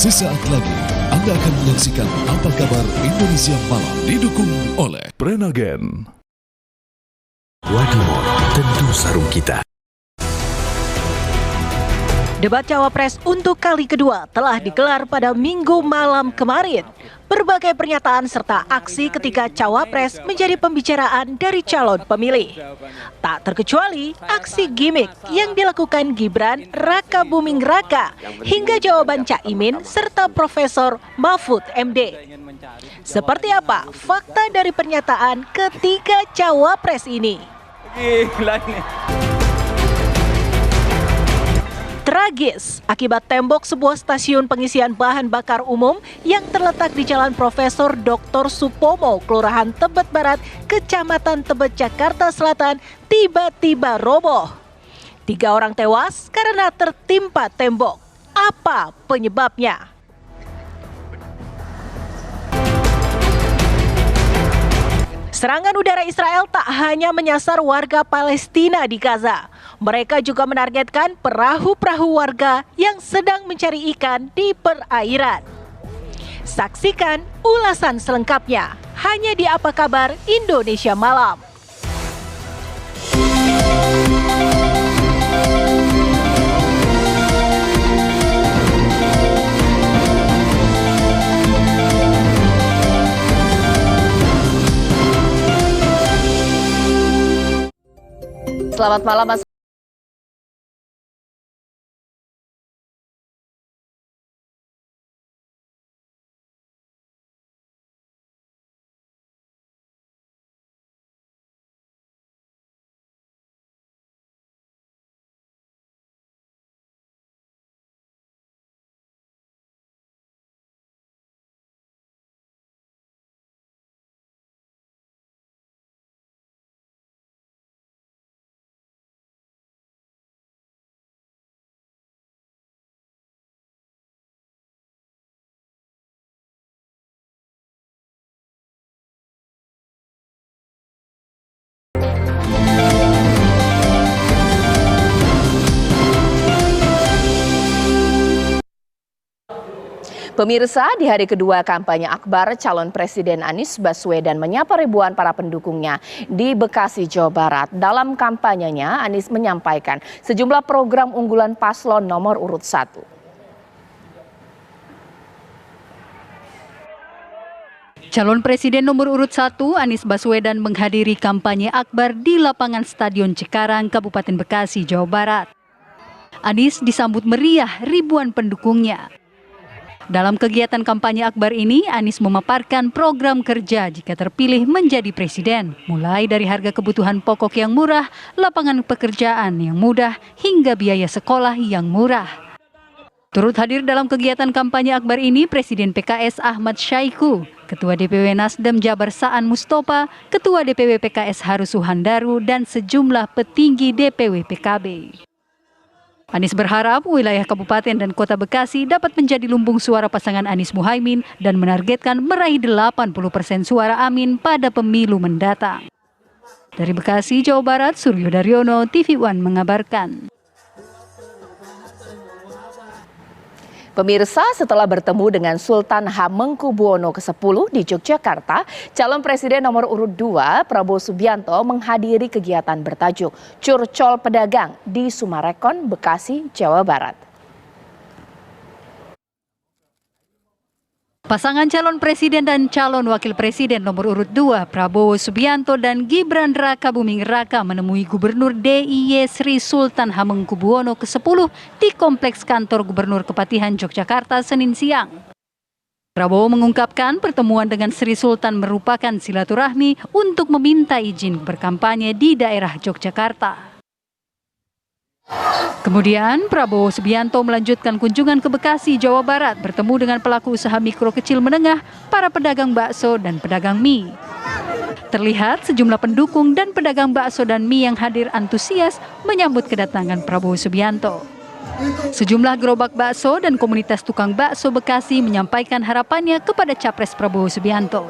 Sesaat lagi Anda akan menyaksikan Apa Kabar Indonesia Malam, didukung oleh Prenagen. Wadimor, tentu sarung kita. Debat Cawapres untuk kali kedua telah digelar pada Minggu malam kemarin. Berbagai pernyataan serta aksi ketika Cawapres menjadi pembicaraan dari calon pemilih. Tak terkecuali aksi gimmick yang dilakukan Gibran Raka Buming Raka hingga jawaban Caimin serta Profesor Mahfud MD. Seperti apa fakta dari pernyataan ketiga Cawapres ini? Tragis akibat tembok sebuah stasiun pengisian bahan bakar umum yang terletak di Jalan Profesor Dr. Supomo, Kelurahan Tebet Barat, Kecamatan Tebet, Jakarta Selatan, tiba-tiba roboh. 3 orang tewas karena tertimpa tembok. Apa penyebabnya? Serangan udara Israel tak hanya menyasar warga Palestina di Gaza. Mereka juga menargetkan perahu-perahu warga yang sedang mencari ikan di perairan. Saksikan ulasan selengkapnya hanya di Apa Kabar Indonesia Malam. Selamat malam, Mas. Pemirsa, di hari kedua kampanye akbar calon Presiden Anies Baswedan menyapa ribuan para pendukungnya di Bekasi, Jawa Barat. Dalam kampanyenya, Anies menyampaikan sejumlah program unggulan paslon nomor urut 1. Calon Presiden nomor urut 1 Anies Baswedan menghadiri kampanye akbar di lapangan Stadion Cikarang, Kabupaten Bekasi, Jawa Barat. Anies disambut meriah ribuan pendukungnya. Dalam kegiatan kampanye akbar ini, Anies memaparkan program kerja jika terpilih menjadi presiden, mulai dari harga kebutuhan pokok yang murah, lapangan pekerjaan yang mudah, hingga biaya sekolah yang murah. Turut hadir dalam kegiatan kampanye akbar ini Presiden PKS Ahmad Syaiqo, Ketua DPW Nasdem Jabar Saan Mustopa, Ketua DPW PKS Haru Suhandaru, dan sejumlah petinggi DPW PKB. Anies berharap wilayah Kabupaten dan Kota Bekasi dapat menjadi lumbung suara pasangan Anies Muhaimin dan menargetkan meraih 80% suara amin pada pemilu mendatang. Dari Bekasi, Jawa Barat, Suryo Daryono, TV One mengabarkan. Pemirsa, setelah bertemu dengan Sultan Hamengkubuwono ke-10 di Yogyakarta, calon Presiden nomor urut 2 Prabowo Subianto menghadiri kegiatan bertajuk Curcol Pedagang di Sumarekon, Bekasi, Jawa Barat. Pasangan calon presiden dan calon wakil presiden nomor urut 2 Prabowo Subianto dan Gibran Raka Buming Raka menemui Gubernur DIY Sri Sultan Hamengkubuwono ke-10 di Kompleks Kantor Gubernur Kepatihan Yogyakarta Senin siang. Prabowo mengungkapkan pertemuan dengan Sri Sultan merupakan silaturahmi untuk meminta izin berkampanye di daerah Yogyakarta. Kemudian Prabowo Subianto melanjutkan kunjungan ke Bekasi, Jawa Barat bertemu dengan pelaku usaha mikro kecil menengah, para pedagang bakso dan pedagang mie. Terlihat sejumlah pendukung dan pedagang bakso dan mie yang hadir antusias menyambut kedatangan Prabowo Subianto. Sejumlah gerobak bakso dan komunitas tukang bakso Bekasi menyampaikan harapannya kepada Capres Prabowo Subianto.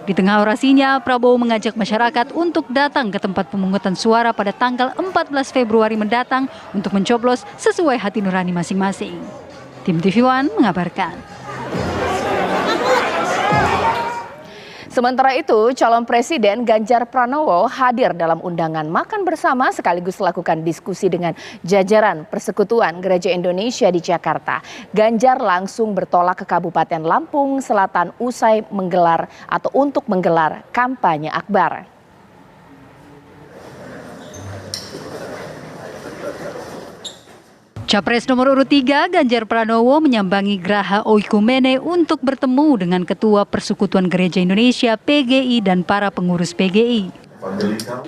Di tengah orasinya, Prabowo mengajak masyarakat untuk datang ke tempat pemungutan suara pada tanggal 14 Februari mendatang untuk mencoblos sesuai hati nurani masing-masing. Tim TV One mengabarkan. Sementara itu, calon presiden Ganjar Pranowo hadir dalam undangan makan bersama sekaligus melakukan diskusi dengan jajaran Persekutuan Gereja Indonesia di Jakarta. Ganjar langsung bertolak ke Kabupaten Lampung Selatan usai untuk menggelar kampanye akbar. Capres nomor urut 3 Ganjar Pranowo menyambangi Graha Oikumene untuk bertemu dengan Ketua Persekutuan Gereja Indonesia PGI dan para pengurus PGI.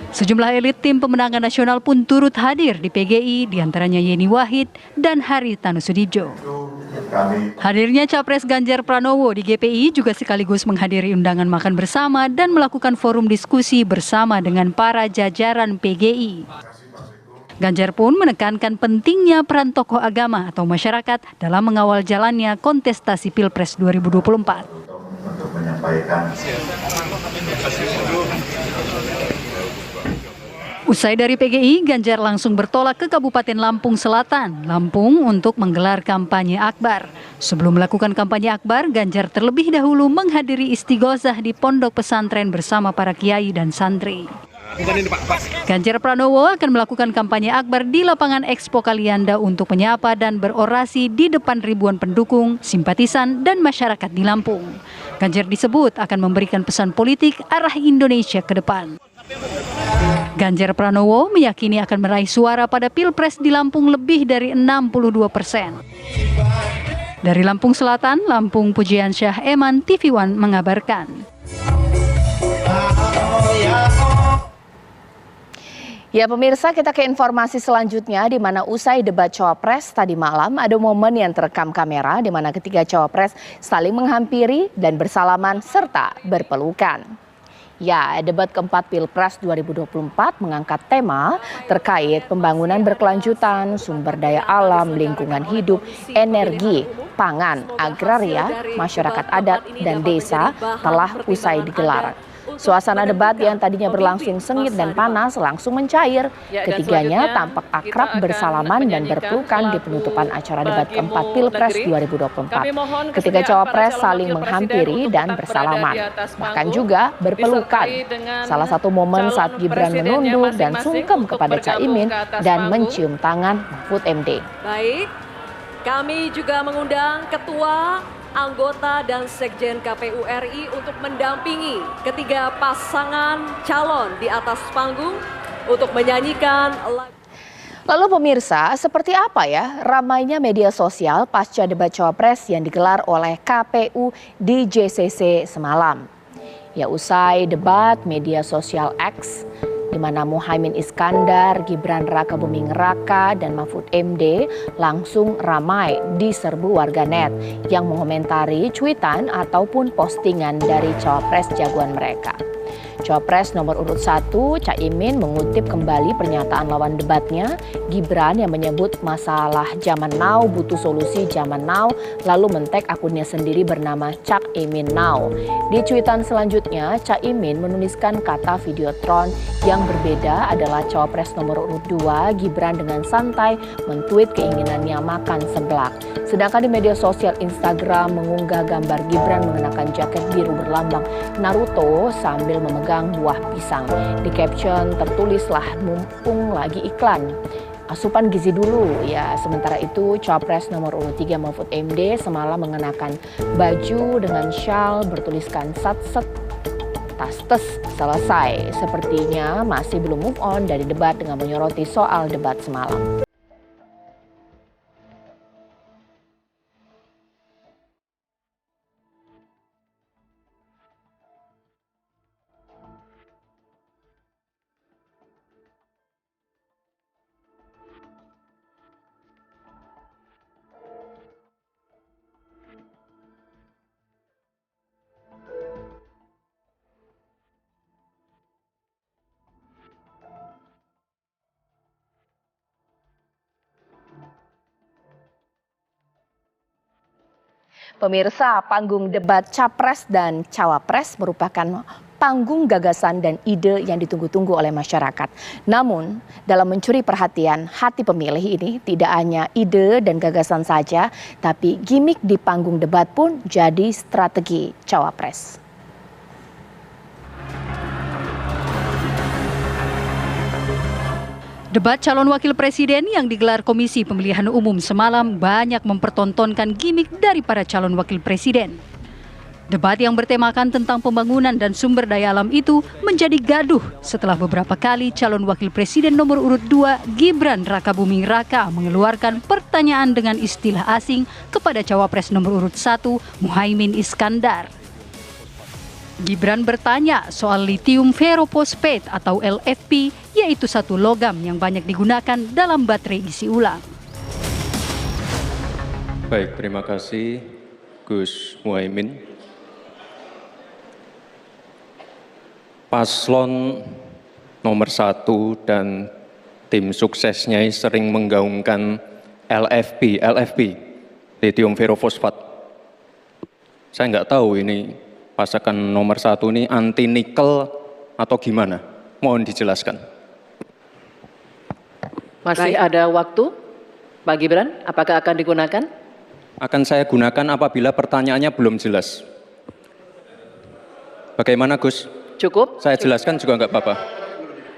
Sejumlah elit tim pemenangan nasional pun turut hadir di PGI, diantaranya Yeni Wahid dan Haritanu Sudibjo. Hadirnya Capres Ganjar Pranowo di GPI juga sekaligus menghadiri undangan makan bersama dan melakukan forum diskusi bersama dengan para jajaran PGI. Ganjar pun menekankan pentingnya peran tokoh agama atau masyarakat dalam mengawal jalannya kontestasi Pilpres 2024. Usai dari PGI, Ganjar langsung bertolak ke Kabupaten Lampung Selatan, Lampung untuk menggelar kampanye akbar. Sebelum melakukan kampanye akbar, Ganjar terlebih dahulu menghadiri istighosah di pondok pesantren bersama para kiai dan santri. Ganjar Pranowo akan melakukan kampanye akbar di lapangan Expo Kalianda untuk menyapa dan berorasi di depan ribuan pendukung, simpatisan, dan masyarakat di Lampung. Ganjar disebut akan memberikan pesan politik arah Indonesia ke depan. Ganjar Pranowo meyakini akan meraih suara pada Pilpres di Lampung lebih dari 62%. Dari Lampung Selatan, Lampung Pujiansyah Eman, TV One mengabarkan. Ya pemirsa, kita ke informasi selanjutnya di mana usai debat cawapres tadi malam ada momen yang terekam kamera di mana ketiga cawapres saling menghampiri dan bersalaman serta berpelukan. Ya, debat keempat Pilpres 2024 mengangkat tema terkait pembangunan berkelanjutan, sumber daya alam, lingkungan hidup, energi, pangan, agraria, masyarakat adat, dan desa telah usai digelar. Suasana debat yang tadinya berlangsung sengit dan panas langsung mencair. Ketiganya tampak akrab bersalaman dan berpelukan di penutupan acara debat keempat Pilpres 2024. Ketiga cawapres saling menghampiri dan bersalaman, bahkan juga berpelukan. Salah satu momen saat Gibran menunduk dan sungkem kepada Caimin dan mencium tangan Mahfud MD. Baik, kami juga mengundang Ketua, anggota dan Sekjen KPU RI untuk mendampingi ketiga pasangan calon di atas panggung untuk menyanyikan lagu. Lalu pemirsa, seperti apa ya ramainya media sosial pasca debat cawapres yang digelar oleh KPU di JCC semalam? Ya usai debat media sosial X di mana Muhaimin Iskandar, Gibran Rakabuming Raka, dan Mahfud MD langsung ramai diserbu warganet yang mengomentari cuitan ataupun postingan dari cawapres jagoan mereka. Cawapres nomor urut 1, Caimin mengutip kembali pernyataan lawan debatnya, Gibran yang menyebut masalah zaman now butuh solusi zaman now, lalu mentek akunnya sendiri bernama Caimin Now. Di cuitan selanjutnya, Caimin menuliskan kata Videotron yang berbeda adalah Cawapres nomor urut 2, Gibran dengan santai mentweet keinginannya makan seblak. Sedangkan di media sosial Instagram mengunggah gambar Gibran mengenakan jaket biru berlambang Naruto sambil memegang buah pisang. Di caption tertulislah mumpung lagi iklan, asupan gizi dulu ya. Sementara itu Cawapres nomor urut 3 Mahfud MD semalam mengenakan baju dengan syal bertuliskan satset tastes selesai. Sepertinya masih belum move on dari debat dengan menyoroti soal debat semalam. Pemirsa, panggung debat Capres dan Cawapres merupakan panggung gagasan dan ide yang ditunggu-tunggu oleh masyarakat. Namun, dalam mencuri perhatian hati pemilih ini tidak hanya ide dan gagasan saja, tapi gimmick di panggung debat pun jadi strategi cawapres. Debat calon wakil presiden yang digelar Komisi Pemilihan Umum semalam banyak mempertontonkan gimmick dari para calon wakil presiden. Debat yang bertemakan tentang pembangunan dan sumber daya alam itu menjadi gaduh setelah beberapa kali calon wakil presiden nomor urut 2 Gibran Rakabuming Raka mengeluarkan pertanyaan dengan istilah asing kepada cawapres nomor urut 1 Muhaimin Iskandar. Gibran bertanya soal lithium ferrophosphate atau LFP, yaitu satu logam yang banyak digunakan dalam baterai isi ulang. Baik, terima kasih Gus Muhaimin. Paslon nomor 1 dan tim suksesnya sering menggaungkan LFP, lithium ferrophosphate. Saya nggak tahu ini pasangan nomor 1 ini anti nikel atau gimana? Mohon dijelaskan. Masih ada waktu, Pak Gibran, apakah akan digunakan? Akan saya gunakan apabila pertanyaannya belum jelas. Bagaimana Gus? Cukup? Saya jelaskan juga nggak apa-apa.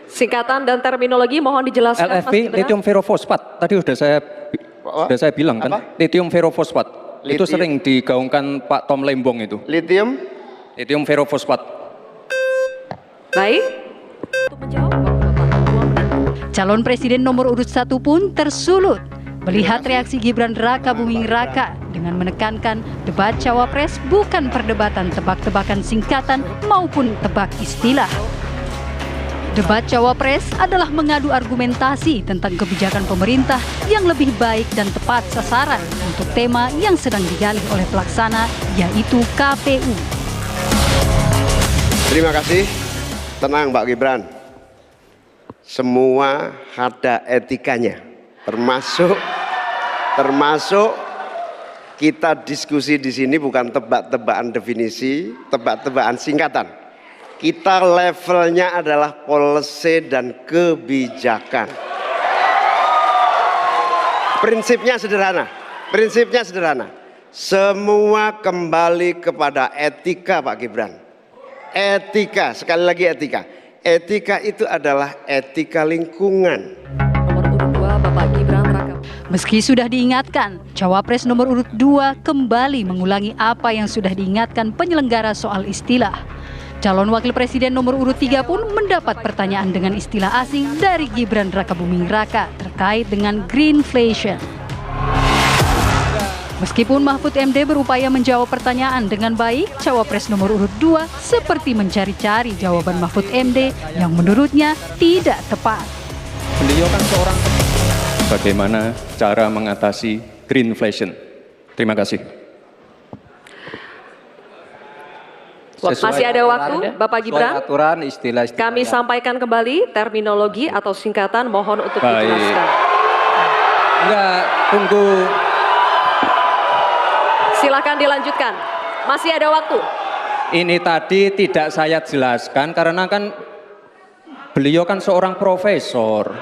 Singkatan dan terminologi mohon dijelaskan. LFP, lithium ferrophosphate. Tadi sudah saya bilang kan, lithium ferrophosphate. Itu sering digaungkan Pak Tom Lembong itu. Lithium ferrophosphate. Baik. Untuk menjawab, Bapak, 2 menit. Calon presiden nomor urut 1 pun tersulut melihat reaksi Gibran Rakabuming Raka dengan menekankan debat cawapres bukan perdebatan tebak-tebakan singkatan maupun tebak istilah. Debat cawapres adalah mengadu argumentasi tentang kebijakan pemerintah yang lebih baik dan tepat sasaran untuk tema yang sedang digali oleh pelaksana, yaitu KPU. Terima kasih. Tenang Pak Gibran. Semua ada etikanya. Termasuk kita diskusi di sini bukan tebak-tebakan definisi, tebak-tebakan singkatan. Kita levelnya adalah policy dan kebijakan. Prinsipnya sederhana. Semua kembali kepada etika Pak Gibran. Etika, sekali lagi etika. Etika itu adalah etika lingkungan. Nomor urut 2 Bapak Gibran Raka. Meski sudah diingatkan, cawapres nomor urut 2 kembali mengulangi apa yang sudah diingatkan penyelenggara soal istilah. Calon wakil presiden nomor urut 3 pun mendapat pertanyaan dengan istilah asing dari Gibran Rakabuming Raka terkait dengan greenflation. Meskipun Mahfud MD berupaya menjawab pertanyaan dengan baik, cawapres nomor urut 2 seperti mencari-cari jawaban Mahfud MD yang menurutnya tidak tepat. Beliau kan seorang. Bagaimana cara mengatasi greenflation? Terima kasih. Masih ada waktu, Bapak Gibran. Aturan istilah. Kami sampaikan kembali terminologi atau singkatan, mohon untuk dijelaskan. Enggak, tunggu. Silakan dilanjutkan. Masih ada waktu. Ini tadi tidak saya jelaskan karena kan beliau kan seorang profesor.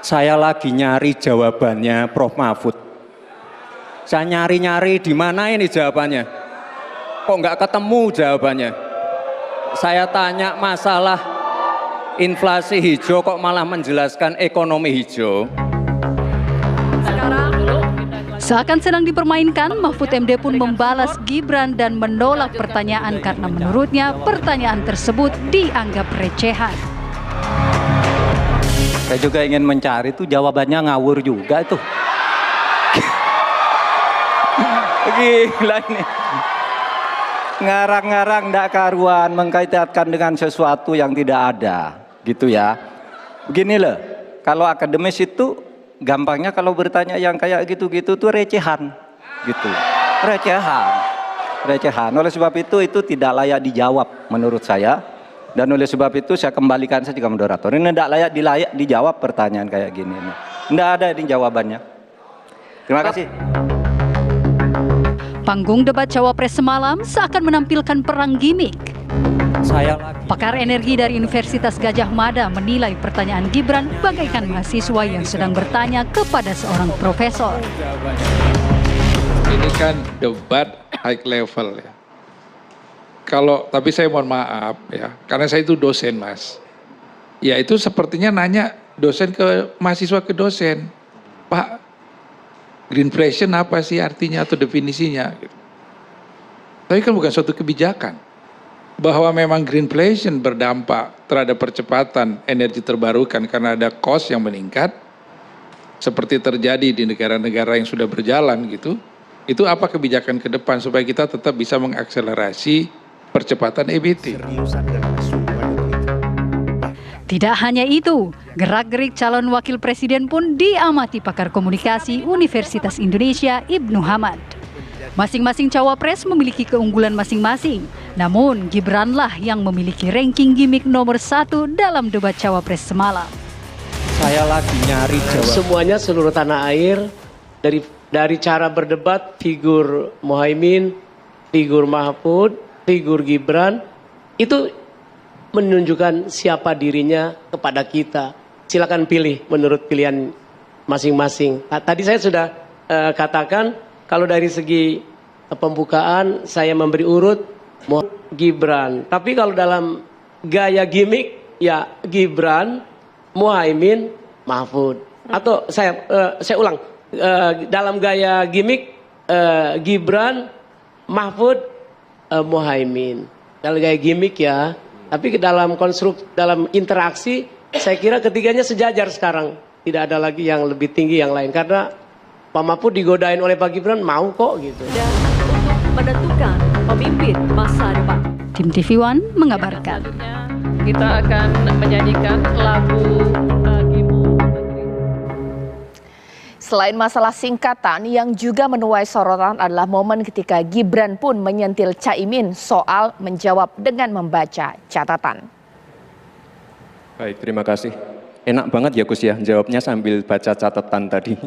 Saya lagi nyari jawabannya Prof. Mahfud. Saya nyari-nyari di mana ini jawabannya. Kok nggak ketemu jawabannya. Saya tanya masalah inflasi hijau kok malah menjelaskan ekonomi hijau. Seakan sedang dipermainkan, Mahfud MD pun membalas Gibran dan menolak pertanyaan karena menurutnya pertanyaan tersebut dianggap recehan. Saya juga ingin mencari tuh jawabannya ngawur juga tuh. Gila ini. Ngarang-ngarang ndak karuan mengkaitkan dengan sesuatu yang tidak ada, gitu ya. Begini loh, kalau akademis itu gampangnya kalau bertanya yang kayak gitu-gitu tuh recehan, gitu. Recehan. Oleh sebab itu tidak layak dijawab menurut saya. Dan oleh sebab itu saya kembalikan saja ke moderator. Ini tidak layak dijawab pertanyaan kayak gini. Tidak ada ini jawabannya. Terima kasih. Panggung debat Cawapres semalam seakan menampilkan perang gimmick. Pakar energi dari Universitas Gadjah Mada menilai pertanyaan Gibran bagaikan mahasiswa yang sedang bertanya kepada seorang profesor. Ini kan debat high level ya. Tapi saya mohon maaf ya, karena saya itu dosen Mas. Ya itu sepertinya nanya dosen ke mahasiswa ke dosen. Pak, greenflation apa sih artinya atau definisinya? Tapi kan bukan suatu kebijakan. Bahwa memang greenflation berdampak terhadap percepatan energi terbarukan karena ada cost yang meningkat. Seperti terjadi di negara-negara yang sudah berjalan gitu. Itu apa kebijakan ke depan supaya kita tetap bisa mengakselerasi percepatan EBT. Tidak hanya itu, gerak-gerik calon wakil presiden pun diamati pakar komunikasi Universitas Indonesia Ibnu Hamad. Masing-masing cawapres memiliki keunggulan masing-masing, namun Gibranlah yang memiliki ranking gimmick nomor 1 dalam debat cawapres semalam. Saya lagi nyari jawab. Semuanya seluruh tanah air, dari cara berdebat, figur Muhaimin, figur Mahfud, figur Gibran, itu menunjukkan siapa dirinya kepada kita. Silakan pilih menurut pilihan masing-masing. Tadi saya sudah katakan, kalau dari segi pembukaan saya memberi urut Gibran. Tapi kalau dalam gaya gimmick ya Gibran, Muhaimin, Mahfud. Atau saya ulang, dalam gaya gimmick Gibran, Mahfud, Muhaimin. Dalam gaya gimmick ya. Tapi dalam dalam interaksi saya kira ketiganya sejajar sekarang. Tidak ada lagi yang lebih tinggi yang lain. Karena Pak Mahfud digodain oleh Pak Gibran mau kok gitu. Dan untuk menentukan pemimpin masa depan. Tim TV One mengabarkan. Kita akan menyanyikan lagu Selain masalah singkatan, yang juga menuai sorotan adalah momen ketika Gibran pun menyentil Caimin soal menjawab dengan membaca catatan. Baik, terima kasih. Enak banget ya Gus ya, jawabnya sambil baca catatan tadi.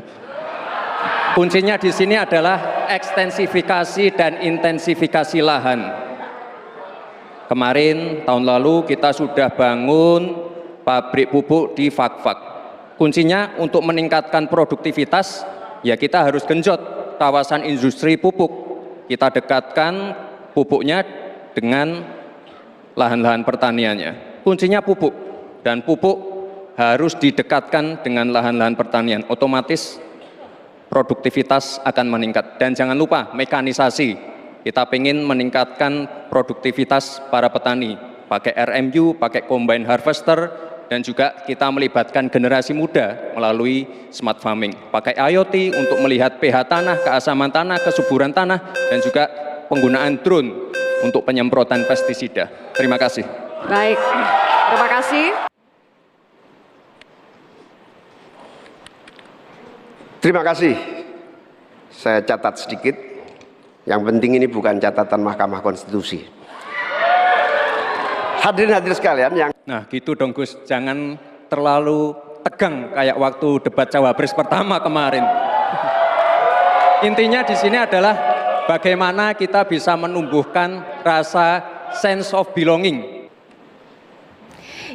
Kuncinya di sini adalah ekstensifikasi dan intensifikasi lahan. Kemarin, tahun lalu kita sudah bangun pabrik pupuk di Fak-Fak. Kuncinya untuk meningkatkan produktivitas, ya kita harus genjot kawasan industri pupuk. Kita dekatkan pupuknya dengan lahan-lahan pertaniannya. Kuncinya pupuk, dan pupuk harus didekatkan dengan lahan-lahan pertanian. Otomatis produktivitas akan meningkat. Dan jangan lupa mekanisasi. Kita ingin meningkatkan produktivitas para petani. Pakai RMU, pakai combine harvester, dan juga kita melibatkan generasi muda melalui smart farming. Pakai IoT untuk melihat pH tanah, keasaman tanah, kesuburan tanah, dan juga penggunaan drone untuk penyemprotan pestisida. Terima kasih. Baik, terima kasih. Terima kasih. Saya catat sedikit. Yang penting ini bukan catatan Mahkamah Konstitusi. Hadirin sekalian yang... Nah gitu dong Gus, jangan terlalu tegang kayak waktu debat Cawapres pertama kemarin. Intinya di sini adalah bagaimana kita bisa menumbuhkan rasa sense of belonging.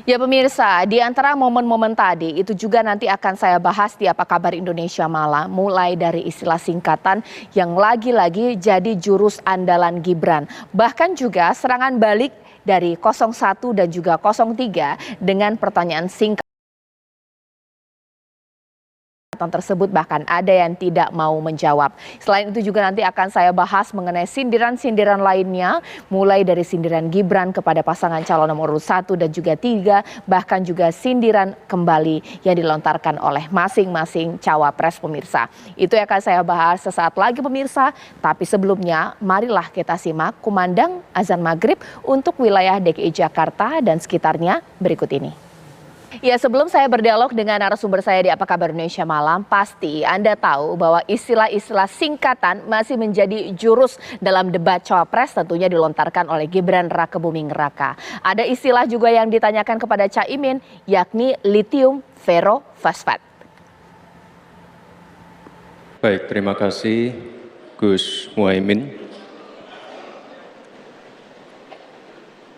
Ya pemirsa, di antara momen-momen tadi itu juga nanti akan saya bahas di Apa Kabar Indonesia Malam, mulai dari istilah singkatan yang lagi-lagi jadi jurus andalan Gibran. Bahkan juga serangan balik dari 01 dan juga 03 dengan pertanyaan singkat tersebut, bahkan ada yang tidak mau menjawab. Selain itu juga nanti akan saya bahas mengenai sindiran-sindiran lainnya, mulai dari sindiran Gibran kepada pasangan calon nomor urut 1 dan juga 3, bahkan juga sindiran kembali yang dilontarkan oleh masing-masing cawapres pemirsa. Itu yang akan saya bahas sesaat lagi pemirsa, tapi sebelumnya marilah kita simak kumandang azan maghrib untuk wilayah DKI Jakarta dan sekitarnya berikut ini. Ya, sebelum saya berdialog dengan narasumber saya di Apa Kabar Indonesia Malam, pasti Anda tahu bahwa istilah-istilah singkatan masih menjadi jurus dalam debat Cawapres, tentunya dilontarkan oleh Gibran Rakebuming Raka. Ada istilah juga yang ditanyakan kepada Caimin, yakni lithium ferrofosfat. Baik, terima kasih. Gus Muhaimin.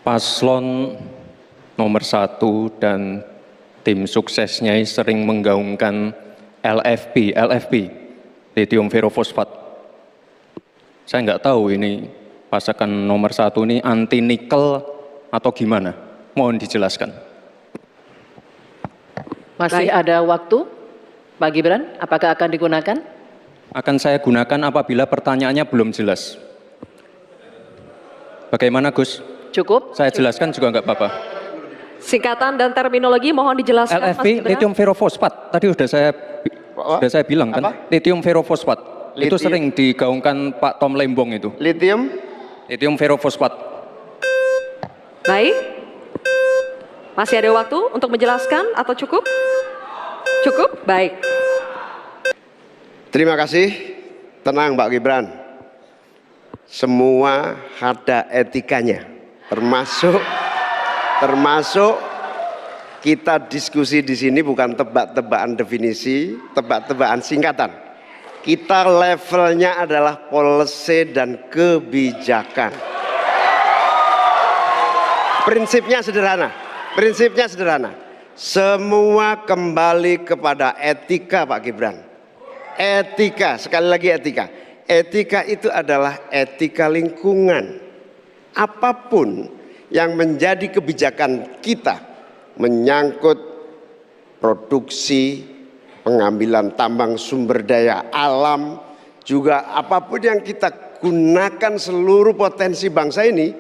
Paslon nomor 1 dan tim suksesnya sering menggaungkan LFP, lithium ferrofosfat. Saya nggak tahu ini pasangan nomor 1 ini anti nikel atau gimana? Mohon dijelaskan. Masih ada waktu, Pak Gibran, apakah akan digunakan? Akan saya gunakan apabila pertanyaannya belum jelas. Bagaimana Gus? Cukup? Saya jelaskan juga nggak apa-apa. Singkatan dan terminologi mohon dijelaskan. LFP, lithium ferrofosfat. Tadi sudah saya bilang kan, lithium ferrofosfat. Itu sering digaungkan Pak Tom Lembong itu. Lithium ferrofosfat. Baik. Masih ada waktu untuk menjelaskan atau cukup? Cukup? Baik. Terima kasih. Tenang Pak Gibran. Semua ada etikanya. Termasuk kita diskusi di sini bukan tebak-tebakan definisi, tebak-tebakan singkatan. Kita levelnya adalah policy dan kebijakan. Prinsipnya sederhana. Semua kembali kepada etika Pak Gibran. Etika, sekali lagi etika. Etika itu adalah etika lingkungan. Apapun yang menjadi kebijakan kita menyangkut produksi, pengambilan tambang sumber daya alam, juga apapun yang kita gunakan seluruh potensi bangsa ini,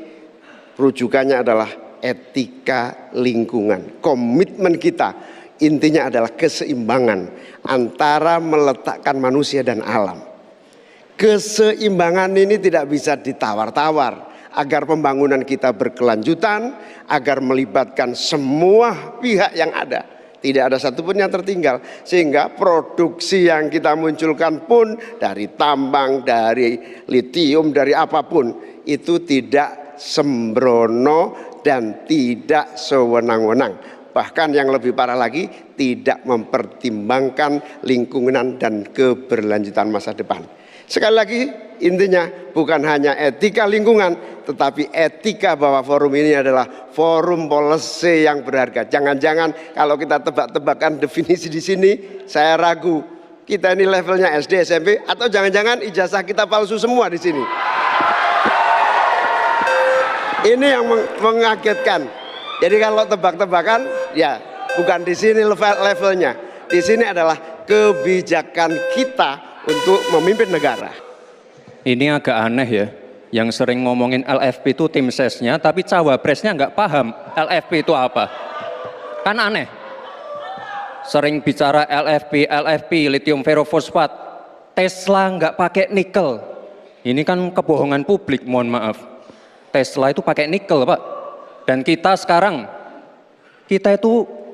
rujukannya adalah etika lingkungan. Komitmen kita intinya adalah keseimbangan antara meletakkan manusia dan alam. Keseimbangan ini tidak bisa ditawar-tawar. Agar pembangunan kita berkelanjutan, agar melibatkan semua pihak yang ada. Tidak ada satupun yang tertinggal. Sehingga produksi yang kita munculkan pun dari tambang, dari litium, dari apapun. Itu tidak sembrono dan tidak sewenang-wenang. Bahkan yang lebih parah lagi, tidak mempertimbangkan lingkungan dan keberlanjutan masa depan. Sekali lagi, intinya bukan hanya etika lingkungan, tetapi etika bahwa forum ini adalah forum policy yang berharga. Jangan-jangan kalau kita tebak-tebakan definisi di sini, saya ragu kita ini levelnya SD, SMP, atau jangan-jangan ijazah kita palsu semua di sini. Ini yang mengagetkan. Jadi kalau tebak-tebakan, ya bukan di sini levelnya. Di sini adalah kebijakan kita untuk memimpin negara. Ini agak aneh ya, yang sering ngomongin LFP itu tim sesnya, tapi cawapresnya nggak paham LFP itu apa. Kan aneh. Sering bicara LFP, lithium ferrofosfat, Tesla nggak pakai nikel. Ini kan kebohongan publik, mohon maaf. Tesla itu pakai nikel Pak. Dan kita sekarang,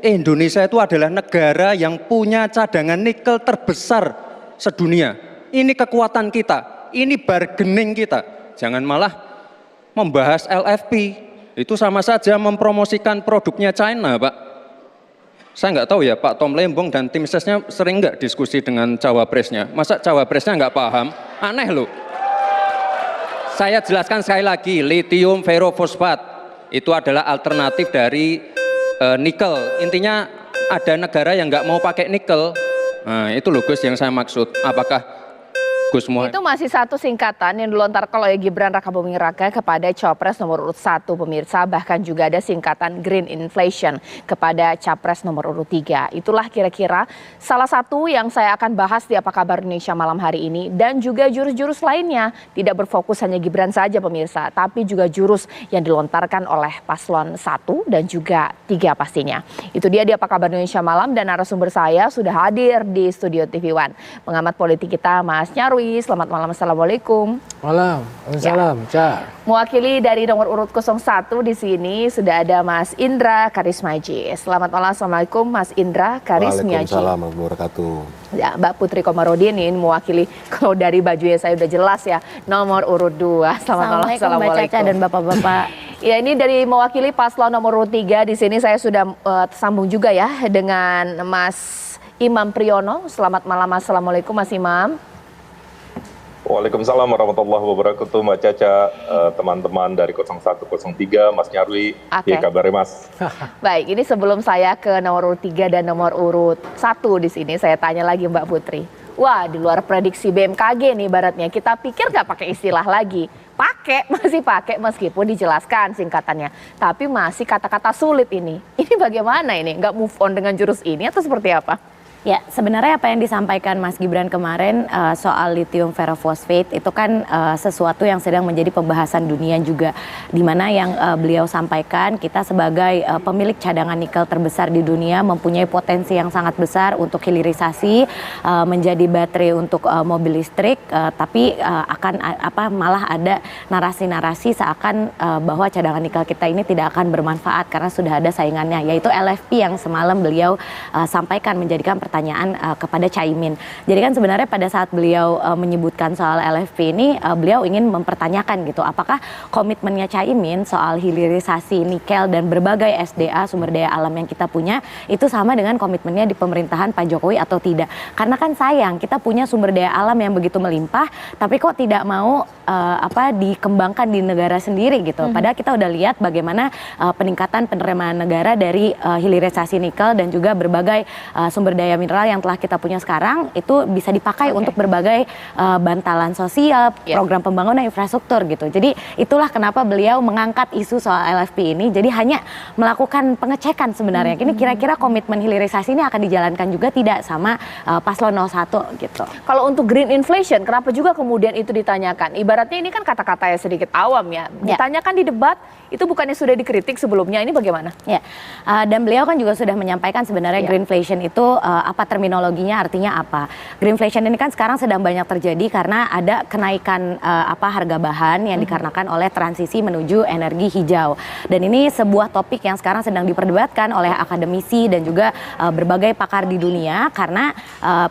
Indonesia itu adalah negara yang punya cadangan nikel terbesar sedunia. Ini kekuatan kita, ini bargaining kita. Jangan malah membahas LFP. Itu sama saja mempromosikan produknya China, Pak. Saya nggak tahu ya, Pak Tom Lembong dan tim sesnya sering nggak diskusi dengan cawapresnya. Masa cawapresnya nggak paham? Aneh loh. Saya jelaskan sekali lagi, lithium ferrofosfat itu adalah alternatif dari nikel. Intinya ada negara yang nggak mau pakai nikel. Nah, itu loh Gus yang saya maksud. Apakah Gus Muhaimin? Itu masih satu singkatan yang dilontarkan oleh Gibran Rakabuming Raka kepada Cawapres nomor urut 1 pemirsa. Bahkan juga ada singkatan Green Inflation kepada Capres nomor urut 3. Itulah kira-kira salah satu yang saya akan bahas di Apa Kabar Indonesia malam hari ini. Dan juga jurus-jurus lainnya. Tidak berfokus hanya Gibran saja pemirsa. Tapi juga jurus yang dilontarkan oleh paslon 1 dan juga 3 pastinya. Itu dia di Apa Kabar Indonesia malam, dan narasumber saya sudah hadir di studio TV One. Pengamat politik kita Mas Nyarwi. Selamat malam, assalamualaikum. Malam, waalaikumsalam. Ya. Mewakili dari nomor urut 01 di sini sudah ada Mas Indra Karismiaji. Selamat malam, assalamualaikum Mas Indra Karismiaji. Waalaikumsalam warahmatullahi wabarakatuh. Ya, Mbak Putri Komarudin ini mewakili, kalau dari bajunya saya udah jelas ya, nomor urut 2. Selamat malam, assalamualaikum. Mbak Caca dan bapak-bapak. Ya, ini dari mewakili paslon nomor urut 3 di sini saya sudah tersambung juga ya dengan Mas Imam Priyono. Selamat malam, assalamualaikum Mas Imam. Waalaikumsalam warahmatullahi wabarakatuh, Mbak Caca, teman-teman dari 0103, Mas Nyarwi, ya kabarnya Mas? Baik, ini sebelum saya ke nomor urut 3 dan nomor urut 1 di sini, saya tanya lagi Mbak Putri. Wah, di luar prediksi BMKG nih ibaratnya, kita pikir nggak pakai istilah lagi. Masih pakai meskipun dijelaskan singkatannya. Tapi masih kata-kata sulit ini. Ini bagaimana ini? Nggak move on dengan jurus ini atau seperti apa? Ya, sebenarnya apa yang disampaikan Mas Gibran kemarin soal lithium ferrofosfate itu kan sesuatu yang sedang menjadi pembahasan dunia juga, di mana yang beliau sampaikan, kita sebagai pemilik cadangan nikel terbesar di dunia mempunyai potensi yang sangat besar untuk hilirisasi menjadi baterai untuk mobil listrik, tapi malah ada narasi-narasi seakan bahwa cadangan nikel kita ini tidak akan bermanfaat karena sudah ada saingannya, yaitu LFP yang semalam beliau sampaikan menjadikan pertanyaan kepada Caimin. Jadi kan sebenarnya pada saat beliau menyebutkan soal LFP ini, beliau ingin mempertanyakan gitu, apakah komitmennya Caimin soal hilirisasi nikel dan berbagai SDA sumber daya alam yang kita punya itu sama dengan komitmennya di pemerintahan Pak Jokowi atau tidak? Karena kan sayang kita punya sumber daya alam yang begitu melimpah, tapi kok tidak mau dikembangkan di negara sendiri gitu. Padahal kita udah lihat bagaimana peningkatan penerimaan negara dari hilirisasi nikel dan juga berbagai sumber daya mineral yang telah kita punya sekarang itu bisa dipakai untuk berbagai bantalan sosial, program pembangunan infrastruktur gitu. Jadi itulah kenapa beliau mengangkat isu soal LFP ini. Jadi hanya melakukan pengecekan sebenarnya. Ini kira-kira komitmen hilirisasi ini akan dijalankan juga tidak sama paslon 01 gitu. Kalau untuk green inflation, kenapa juga kemudian itu ditanyakan? Ibaratnya ini kan kata-kata yang sedikit awam ya. Ditanyakan di debat, itu bukannya sudah dikritik sebelumnya, ini bagaimana? Ya, dan beliau kan juga sudah menyampaikan sebenarnya greenflation itu apa terminologinya, artinya apa. Greenflation ini kan sekarang sedang banyak terjadi karena ada kenaikan harga bahan yang dikarenakan oleh transisi menuju energi hijau. Dan ini sebuah topik yang sekarang sedang diperdebatkan oleh akademisi dan juga berbagai pakar di dunia karena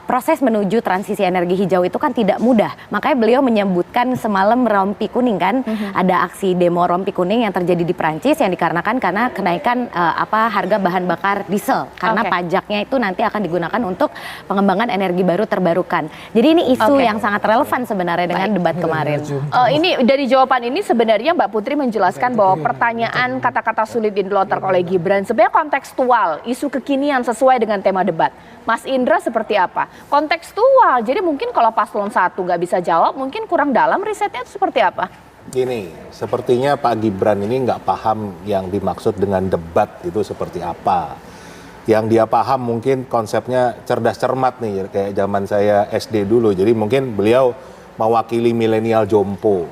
proses menuju transisi energi hijau itu kan tidak mudah. Makanya beliau menyebutkan semalam rompi kuning kan, ada aksi demo rompi kuning yang terjadi di Prancis yang dikarenakan karena kenaikan harga bahan bakar diesel karena pajaknya itu nanti akan digunakan untuk pengembangan energi baru terbarukan. Jadi ini isu yang sangat relevan sebenarnya dengan debat kemarin. Ini dari jawaban ini sebenarnya Mbak Putri menjelaskan bahwa pertanyaan kata-kata sulit yang dilontarkan oleh Gibran sebenarnya kontekstual, isu kekinian sesuai dengan tema debat. Mas Indra seperti apa? Kontekstual, jadi mungkin kalau paslon 1 nggak bisa jawab, mungkin kurang dalam risetnya itu seperti apa? Gini, sepertinya Pak Gibran ini nggak paham yang dimaksud dengan debat itu seperti apa. Yang dia paham mungkin konsepnya cerdas cermat nih, kayak zaman saya SD dulu. Jadi mungkin beliau mewakili milenial jompo.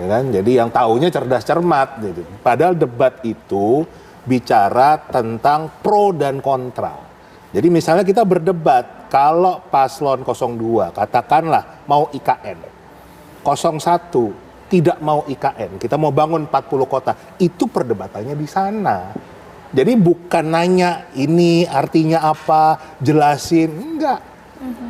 Ya kan? Jadi yang taunya cerdas cermat gitu. Padahal debat itu bicara tentang pro dan kontra. Jadi misalnya kita berdebat, kalau paslon 02 katakanlah mau IKN, 01 tidak mau IKN, kita mau bangun 40 kota, itu perdebatannya di sana. Jadi bukan nanya ini artinya apa, jelasin, enggak.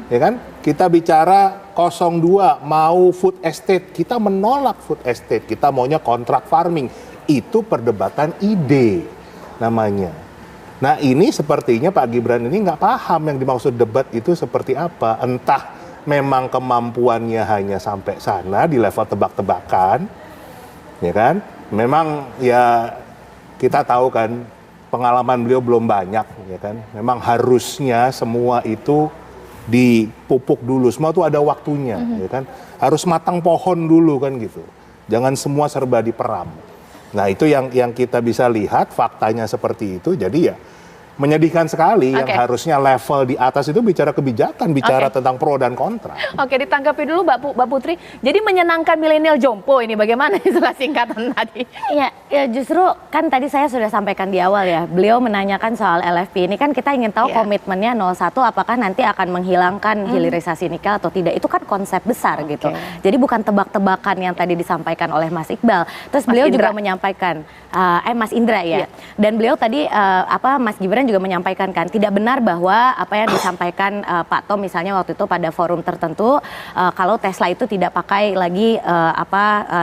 Ya kan? Kita bicara 02 mau food estate, kita menolak food estate, kita maunya kontrak farming. Itu perdebatan ide namanya. Nah ini sepertinya Pak Gibran ini nggak paham yang dimaksud debat itu seperti apa. Entah memang kemampuannya hanya sampai sana di level tebak-tebakan, ya kan? Memang ya kita tahu kan pengalaman beliau belum banyak, ya kan? Memang harusnya semua itu dipupuk dulu, semua itu ada waktunya, ya kan? Harus matang pohon dulu kan gitu. Jangan semua serba diperam. Nah itu yang kita bisa lihat faktanya seperti itu. Jadi ya menyedihkan sekali yang harusnya level di atas itu bicara kebijakan, bicara tentang pro dan kontra. Oke, ditanggapi dulu Mbak Putri. Jadi menyenangkan milenial jompo ini bagaimana istilah singkatan tadi? Ya justru kan tadi saya sudah sampaikan di awal ya. Beliau menanyakan soal LFP ini kan kita ingin tahu komitmennya 01 apakah nanti akan menghilangkan hilirisasi nikel atau tidak. Itu kan konsep besar gitu. Jadi bukan tebak-tebakan yang tadi disampaikan oleh Mas Iqbal. Terus beliau juga menyampaikan Mas Indra ya. Dan beliau tadi Mas Gibran Gibran juga menyampaikan kan tidak benar bahwa apa yang disampaikan Pak Tom misalnya waktu itu pada forum tertentu kalau Tesla itu tidak pakai lagi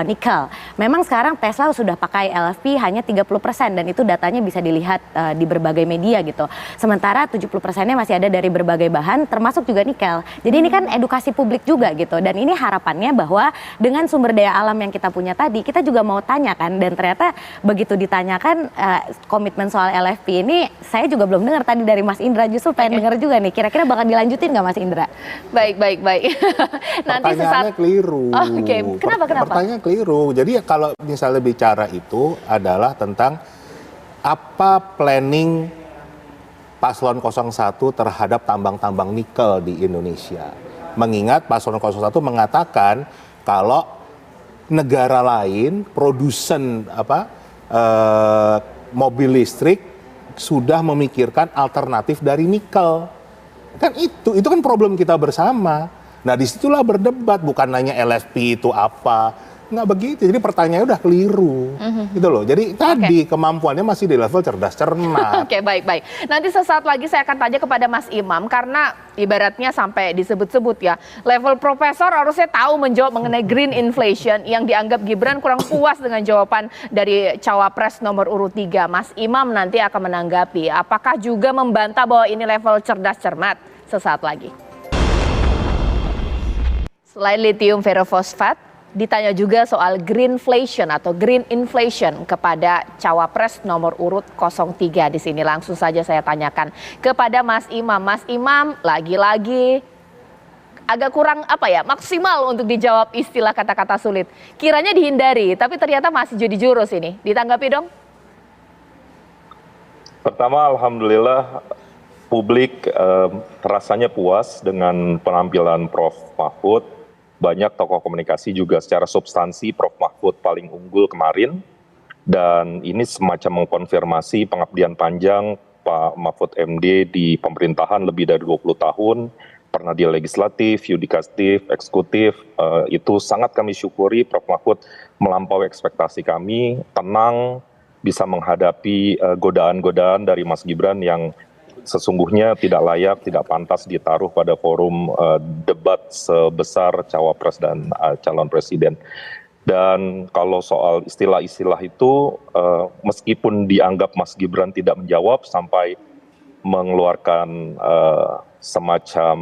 nikel. Memang sekarang Tesla sudah pakai LFP hanya 30% dan itu datanya bisa dilihat di berbagai media gitu. Sementara 70%-nya masih ada dari berbagai bahan termasuk juga nikel. Jadi ini kan edukasi publik juga gitu dan ini harapannya bahwa dengan sumber daya alam yang kita punya tadi kita juga mau tanyakan dan ternyata begitu ditanyakan komitmen soal LFP ini saya juga belum dengar tadi dari Mas Indra, justru pengen dengar juga nih kira-kira bakal dilanjutin nggak Mas Indra? Baik. Nanti pertanyaannya keliru. Oke. Kenapa? Pertanyaannya keliru. Jadi kalau misalnya bicara itu adalah tentang apa planning Paslon 01 terhadap tambang-tambang nikel di Indonesia. Mengingat Paslon 01 mengatakan kalau negara lain produsen mobil listrik sudah memikirkan alternatif dari nikel. Kan itu kan problem kita bersama. Nah disitulah berdebat, bukan nanya LFP itu apa. Nggak begitu, jadi pertanyaannya udah keliru. Gitu loh, jadi tadi kemampuannya masih di level cerdas cermat. Oke, baik. Nanti sesaat lagi saya akan tanya kepada Mas Imam, karena ibaratnya sampai disebut-sebut ya, level profesor harusnya tahu menjawab mengenai green inflation yang dianggap Gibran kurang puas dengan jawaban dari cawapres nomor urut 3. Mas Imam nanti akan menanggapi, apakah juga membantah bahwa ini level cerdas cermat? Sesaat lagi. Selain lithium ferrofosfat, ditanya juga soal greenflation atau green inflation kepada cawapres nomor urut 03 di sini. Langsung saja saya tanyakan kepada Mas Imam. Mas Imam lagi-lagi agak kurang maksimal untuk dijawab istilah kata-kata sulit. Kiranya dihindari, tapi ternyata masih jadi jurus ini. Ditanggapi dong. Pertama, alhamdulillah publik rasanya puas dengan penampilan Prof. Mahfud. Banyak tokoh komunikasi juga secara substansi Prof. Mahfud paling unggul kemarin. Dan ini semacam mengkonfirmasi pengabdian panjang Pak Mahfud MD di pemerintahan lebih dari 20 tahun. Pernah di legislatif, yudikatif, eksekutif. Itu sangat kami syukuri Prof. Mahfud melampaui ekspektasi kami. Tenang, bisa menghadapi godaan-godaan dari Mas Gibran yang sesungguhnya tidak layak, tidak pantas ditaruh pada forum debat sebesar cawapres dan calon presiden. Dan kalau soal istilah-istilah itu, meskipun dianggap Mas Gibran tidak menjawab sampai mengeluarkan semacam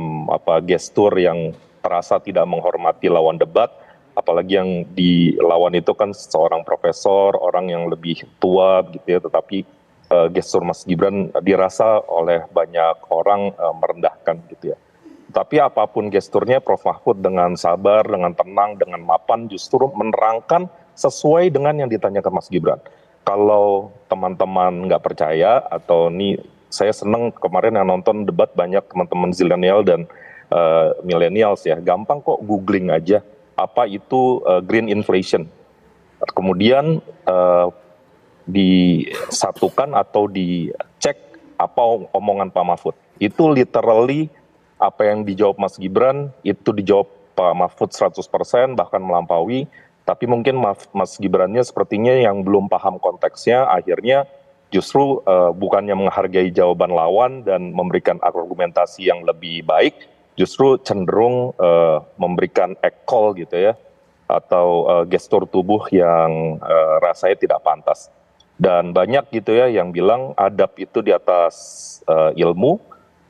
gestur yang terasa tidak menghormati lawan debat, apalagi yang dilawan itu kan seorang profesor, orang yang lebih tua gitu ya, tetapi gestur Mas Gibran dirasa oleh banyak orang merendahkan gitu ya. Tapi apapun gesturnya Prof. Mahfud dengan sabar, dengan tenang, dengan mapan justru menerangkan sesuai dengan yang ditanyakan Mas Gibran. Kalau teman-teman nggak percaya atau saya seneng kemarin yang nonton debat banyak teman-teman zilenial dan millennials ya, gampang kok googling aja apa itu green inflation. Kemudian disatukan atau dicek apa omongan Pak Mahfud. Itu literally apa yang dijawab Mas Gibran, itu dijawab Pak Mahfud 100%, bahkan melampaui. Tapi mungkin Mas Gibrannya sepertinya yang belum paham konteksnya, akhirnya justru bukannya menghargai jawaban lawan dan memberikan argumentasi yang lebih baik, justru cenderung memberikan call gitu ya, atau gestur tubuh yang rasanya tidak pantas. Dan banyak gitu ya yang bilang adab itu di atas ilmu,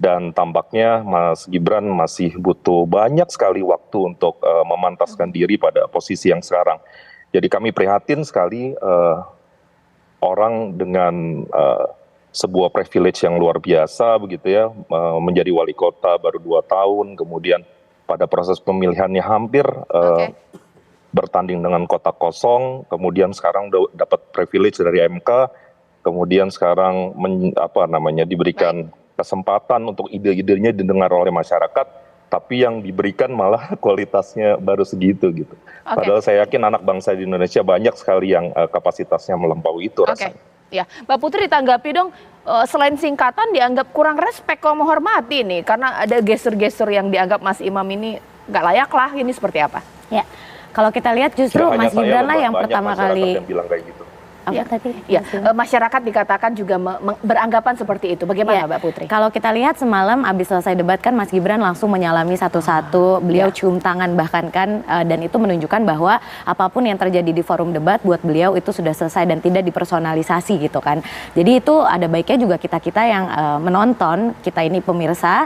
dan tampaknya Mas Gibran masih butuh banyak sekali waktu untuk memantaskan diri pada posisi yang sekarang. Jadi kami prihatin sekali orang dengan sebuah privilege yang luar biasa begitu ya, menjadi wali kota baru 2 tahun, kemudian pada proses pemilihannya hampir bertanding dengan kota kosong, kemudian sekarang dapat privilege dari MK, kemudian sekarang diberikan kesempatan untuk ide-idenya didengar oleh masyarakat, tapi yang diberikan malah kualitasnya baru segitu gitu. Padahal saya yakin anak bangsa di Indonesia banyak sekali yang kapasitasnya melampaui itu rasanya. Ya, Mbak Putri ditanggapi dong, selain singkatan dianggap kurang respek kalau menghormati nih, karena ada gestur-gestur yang dianggap Mas Imam ini nggak layak lah, ini seperti apa? Ya. Kalau kita lihat justru Mas Gibran lah yang pertama kali Apa tadi? Ya, masyarakat dikatakan juga beranggapan seperti itu. Bagaimana Mbak Putri? Kalau kita lihat semalam habis selesai debat kan Mas Gibran langsung menyalami satu-satu, beliau cium tangan bahkan kan, dan itu menunjukkan bahwa apapun yang terjadi di forum debat buat beliau itu sudah selesai dan tidak dipersonalisasi gitu kan. Jadi itu ada baiknya juga kita-kita yang menonton, kita ini pemirsa,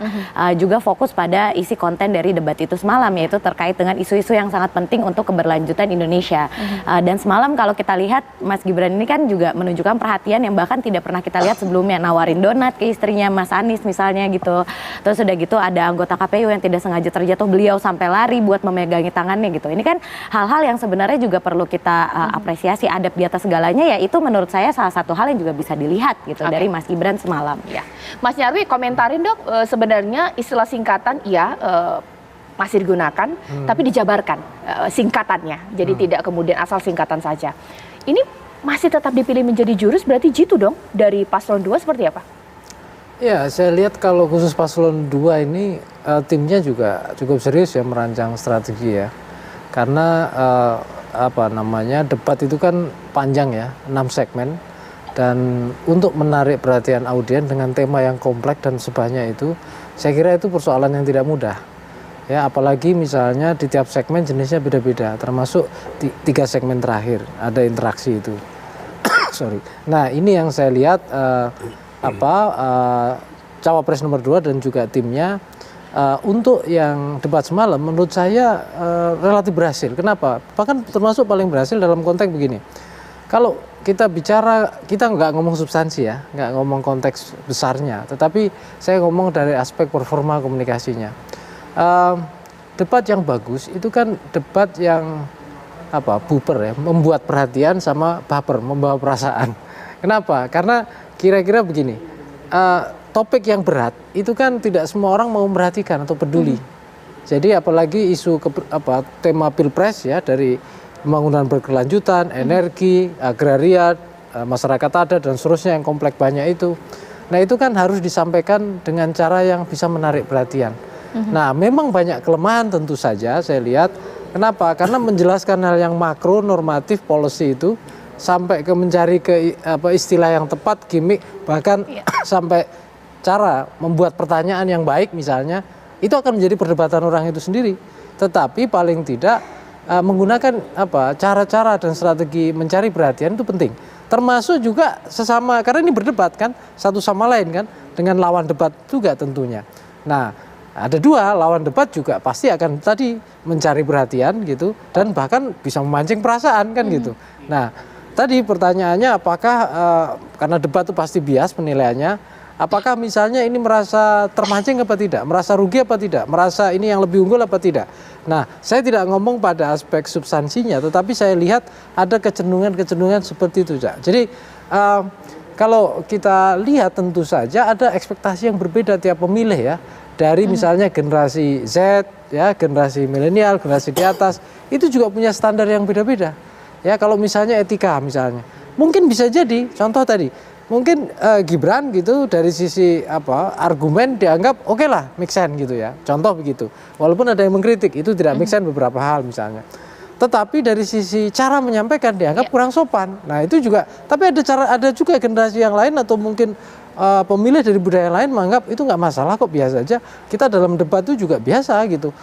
juga fokus pada isi konten dari debat itu semalam, yaitu terkait dengan isu-isu yang sangat penting untuk keberlanjutan Indonesia. Dan semalam kalau kita lihat Mas Gibran ini kan juga menunjukkan perhatian yang bahkan tidak pernah kita lihat sebelumnya, nawarin donat ke istrinya Mas Anies misalnya gitu. Terus udah gitu ada anggota KPU yang tidak sengaja terjatuh, beliau sampai lari buat memegangi tangannya gitu. Ini kan hal-hal yang sebenarnya juga perlu kita apresiasi, adab di atas segalanya, ya itu menurut saya salah satu hal yang juga bisa dilihat gitu dari Mas Gibran semalam. Ya. Mas Nyarwi komentarin dok, sebenarnya istilah singkatan masih digunakan, tapi dijabarkan singkatannya, jadi tidak kemudian asal singkatan saja. Ini masih tetap dipilih menjadi jurus, berarti jitu dong dari paslon 2 seperti apa? Ya, saya lihat kalau khusus paslon 2 ini timnya juga cukup serius ya merancang strategi ya. Karena debat itu kan panjang ya, 6 segmen. Dan untuk menarik perhatian audiens dengan tema yang kompleks dan sebanyak itu, saya kira itu persoalan yang tidak mudah. Ya, apalagi misalnya di tiap segmen jenisnya beda-beda, termasuk 3 segmen terakhir ada interaksi itu. Sorry. Nah, ini yang saya lihat cawapres nomor 2 dan juga timnya untuk yang debat semalam menurut saya relatif berhasil. Kenapa? Bahkan termasuk paling berhasil dalam konteks begini. Kalau kita bicara, kita nggak ngomong substansi ya, nggak ngomong konteks besarnya, tetapi saya ngomong dari aspek performa komunikasinya. Debat yang bagus itu kan debat yang buper ya, membuat perhatian sama baper, membawa perasaan. Kenapa? Karena kira-kira begini, topik yang berat itu kan tidak semua orang mau memperhatikan atau peduli. Jadi apalagi isu tema pilpres ya, dari pembangunan berkelanjutan, energi, agraria, masyarakat adat dan seterusnya yang kompleks banyak itu. Nah itu kan harus disampaikan dengan cara yang bisa menarik perhatian. Nah memang banyak kelemahan tentu saja saya lihat. Kenapa? Karena menjelaskan hal yang makro, normatif, policy itu sampai ke mencari istilah yang tepat, gimmick, bahkan sampai cara membuat pertanyaan yang baik misalnya, itu akan menjadi perdebatan orang itu sendiri. Tetapi paling tidak menggunakan cara-cara dan strategi mencari perhatian itu penting. Termasuk juga sesama, karena ini berdebat kan satu sama lain kan, dengan lawan debat juga tentunya. Nah, ada 2 lawan debat juga pasti akan tadi mencari perhatian gitu, dan bahkan bisa memancing perasaan kan gitu. Nah, tadi pertanyaannya apakah karena debat itu pasti bias penilaiannya, apakah misalnya ini merasa termancing apa tidak, merasa rugi apa tidak, merasa ini yang lebih unggul apa tidak. Nah, saya tidak ngomong pada aspek substansinya, tetapi saya lihat ada kecenderungan-kecenderungan seperti itu, Cak. Jadi kalau kita lihat tentu saja ada ekspektasi yang berbeda tiap pemilih ya. Dari misalnya generasi Z, ya, generasi milenial, generasi di atas, itu juga punya standar yang beda-beda. Ya, kalau misalnya etika misalnya, mungkin bisa jadi contoh tadi, mungkin Gibran gitu dari sisi argumen dianggap oke lah, make sense gitu ya. Contoh begitu. Walaupun ada yang mengkritik, itu tidak make sense beberapa hal misalnya. Tetapi dari sisi cara menyampaikan dianggap kurang sopan. Nah, itu juga, tapi ada juga generasi yang lain atau mungkin pemilih dari budaya lain menganggap itu nggak masalah kok, biasa aja. Kita dalam debat itu juga biasa gitu.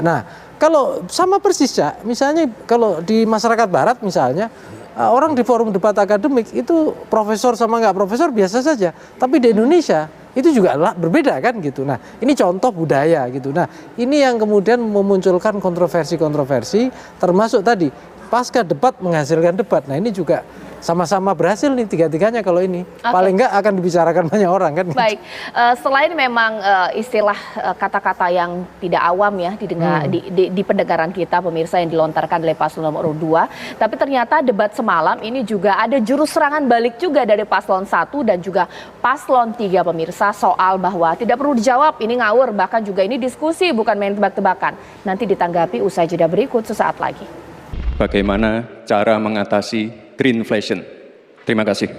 Nah, kalau sama persis ya, misalnya kalau di masyarakat barat misalnya, orang di forum debat akademik itu profesor sama nggak profesor biasa saja. Tapi di Indonesia itu juga berbeda kan gitu. Nah, ini contoh budaya gitu. Nah, ini yang kemudian memunculkan kontroversi-kontroversi, termasuk tadi pasca debat menghasilkan debat. Nah, ini juga sama-sama berhasil nih tiga-tiganya kalau ini. Paling nggak akan dibicarakan banyak orang kan. Baik, selain memang istilah kata-kata yang tidak awam ya didengar di pendengaran kita pemirsa yang dilontarkan oleh paslon nomor 2, tapi ternyata debat semalam ini juga ada jurus serangan balik juga dari paslon 1 dan juga paslon 3 pemirsa, soal bahwa tidak perlu dijawab, ini ngawur, bahkan juga ini diskusi bukan main tebak-tebakan. Nanti ditanggapi usai jeda berikut sesaat lagi. Bagaimana cara mengatasi greenflation? Terima kasih.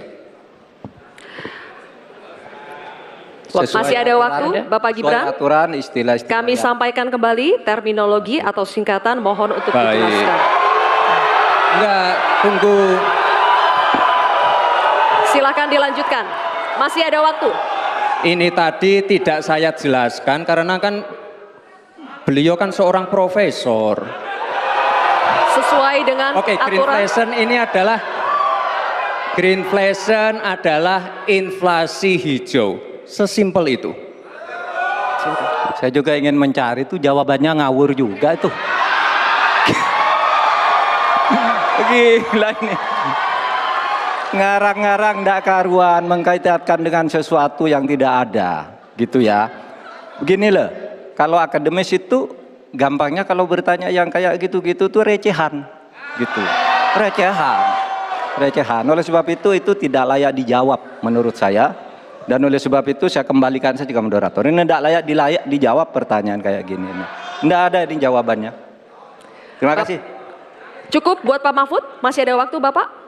Masih ada waktu, Bapak Gibran. Aturan, istilah kami sampaikan kembali terminologi atau singkatan, mohon untuk dijelaskan. Enggak, tunggu. Silakan dilanjutkan. Masih ada waktu. Ini tadi tidak saya jelaskan karena kan beliau kan seorang profesor. Sesuai dengan Oke, greenflation adalah inflasi hijau. Sesimpel itu. Saya juga ingin mencari itu jawabannya ngawur juga itu. Gila ini. Ngarang-ngarang ndak karuan mengkaitkan dengan sesuatu yang tidak ada, gitu ya. Begini loh, kalau akademis itu gampangnya kalau bertanya yang kayak gitu-gitu tuh recehan, gitu. Recehan. Oleh sebab itu tidak layak dijawab menurut saya. Dan oleh sebab itu saya kembalikan saja ke moderator. Ini tidak layak dijawab pertanyaan kayak gini. Tidak ada ini jawabannya. Terima kasih. Cukup buat Pak Mahfud? Masih ada waktu Bapak?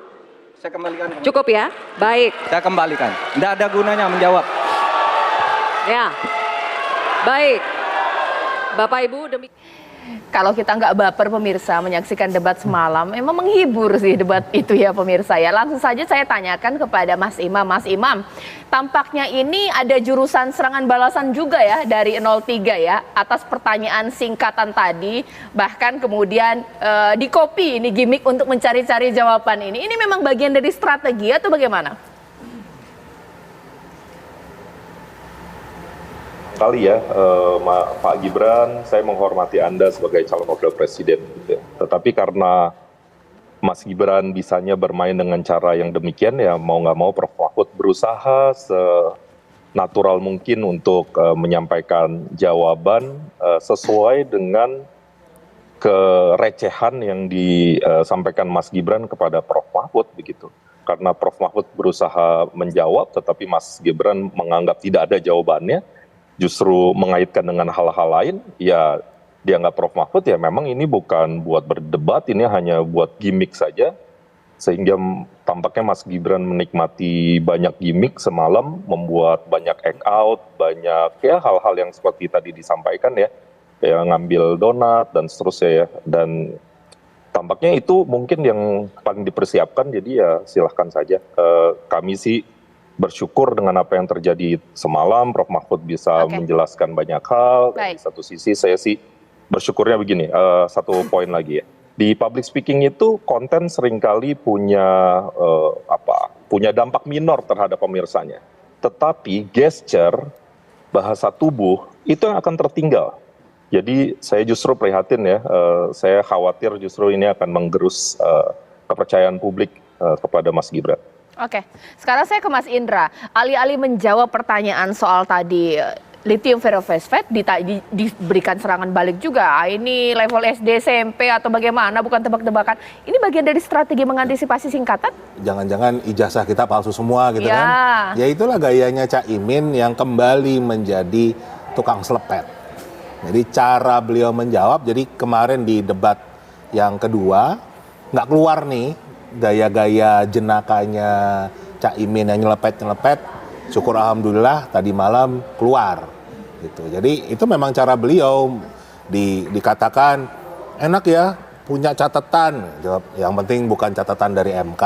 Saya kembalikan. Cukup ya? Baik. Saya kembalikan. Tidak ada gunanya menjawab. Ya. Baik. Bapak Ibu demi. Kalau kita nggak baper pemirsa menyaksikan debat semalam, memang menghibur sih debat itu ya pemirsa ya. Langsung saja saya tanyakan kepada Mas Imam. Mas Imam, tampaknya ini ada jurusan serangan balasan juga ya dari 03 ya atas pertanyaan singkatan tadi. Bahkan kemudian di-copy ini gimmick untuk mencari-cari jawaban ini. Ini memang bagian dari strategi atau bagaimana? Kali ya, Pak Gibran, saya menghormati Anda sebagai calon wakil presiden. Gitu ya. Tetapi karena Mas Gibran bisanya bermain dengan cara yang demikian, ya mau nggak mau Prof. Mahfud berusaha senatural mungkin untuk menyampaikan jawaban sesuai dengan kerecehan yang disampaikan Mas Gibran kepada Prof. Mahfud begitu. Karena Prof. Mahfud berusaha menjawab, tetapi Mas Gibran menganggap tidak ada jawabannya. Justru mengaitkan dengan hal-hal lain, ya dianggap Prof. Mahfud ya memang ini bukan buat berdebat, ini hanya buat gimmick saja. Sehingga tampaknya Mas Gibran menikmati banyak gimmick semalam, membuat banyak act out, banyak ya hal-hal yang seperti tadi disampaikan ya, ngambil donat dan seterusnya ya. Dan tampaknya itu mungkin yang paling dipersiapkan, jadi ya silahkan saja. Kami sih bersyukur dengan apa yang terjadi semalam, Prof. Mahfud bisa menjelaskan banyak hal. Di satu sisi saya sih bersyukurnya begini, satu poin lagi ya. Di public speaking itu konten seringkali punya punya dampak minor terhadap pemirsanya. Tetapi gesture, bahasa tubuh itu yang akan tertinggal. Jadi saya justru prihatin ya, saya khawatir justru ini akan menggerus kepercayaan publik kepada Mas Gibran. Oke, sekarang saya ke Mas Indra. Alih-alih menjawab pertanyaan soal tadi lithium ferrofosfat diberikan serangan balik juga. Ini level SD, SMP atau bagaimana? Bukan tebak-tebakan. Ini bagian dari strategi mengantisipasi singkatan? Jangan-jangan ijazah kita palsu semua gitu kan? Ya itulah gayanya Cak Imin yang kembali menjadi tukang selepet. Jadi cara beliau menjawab. Jadi kemarin di debat yang kedua nggak keluar nih gaya-gaya jenakanya Cak Imin yang nyelepet-nyelepet, syukur alhamdulillah tadi malam keluar gitu. Jadi itu memang cara beliau dikatakan enak ya punya catatan, jawab yang penting bukan catatan dari MK.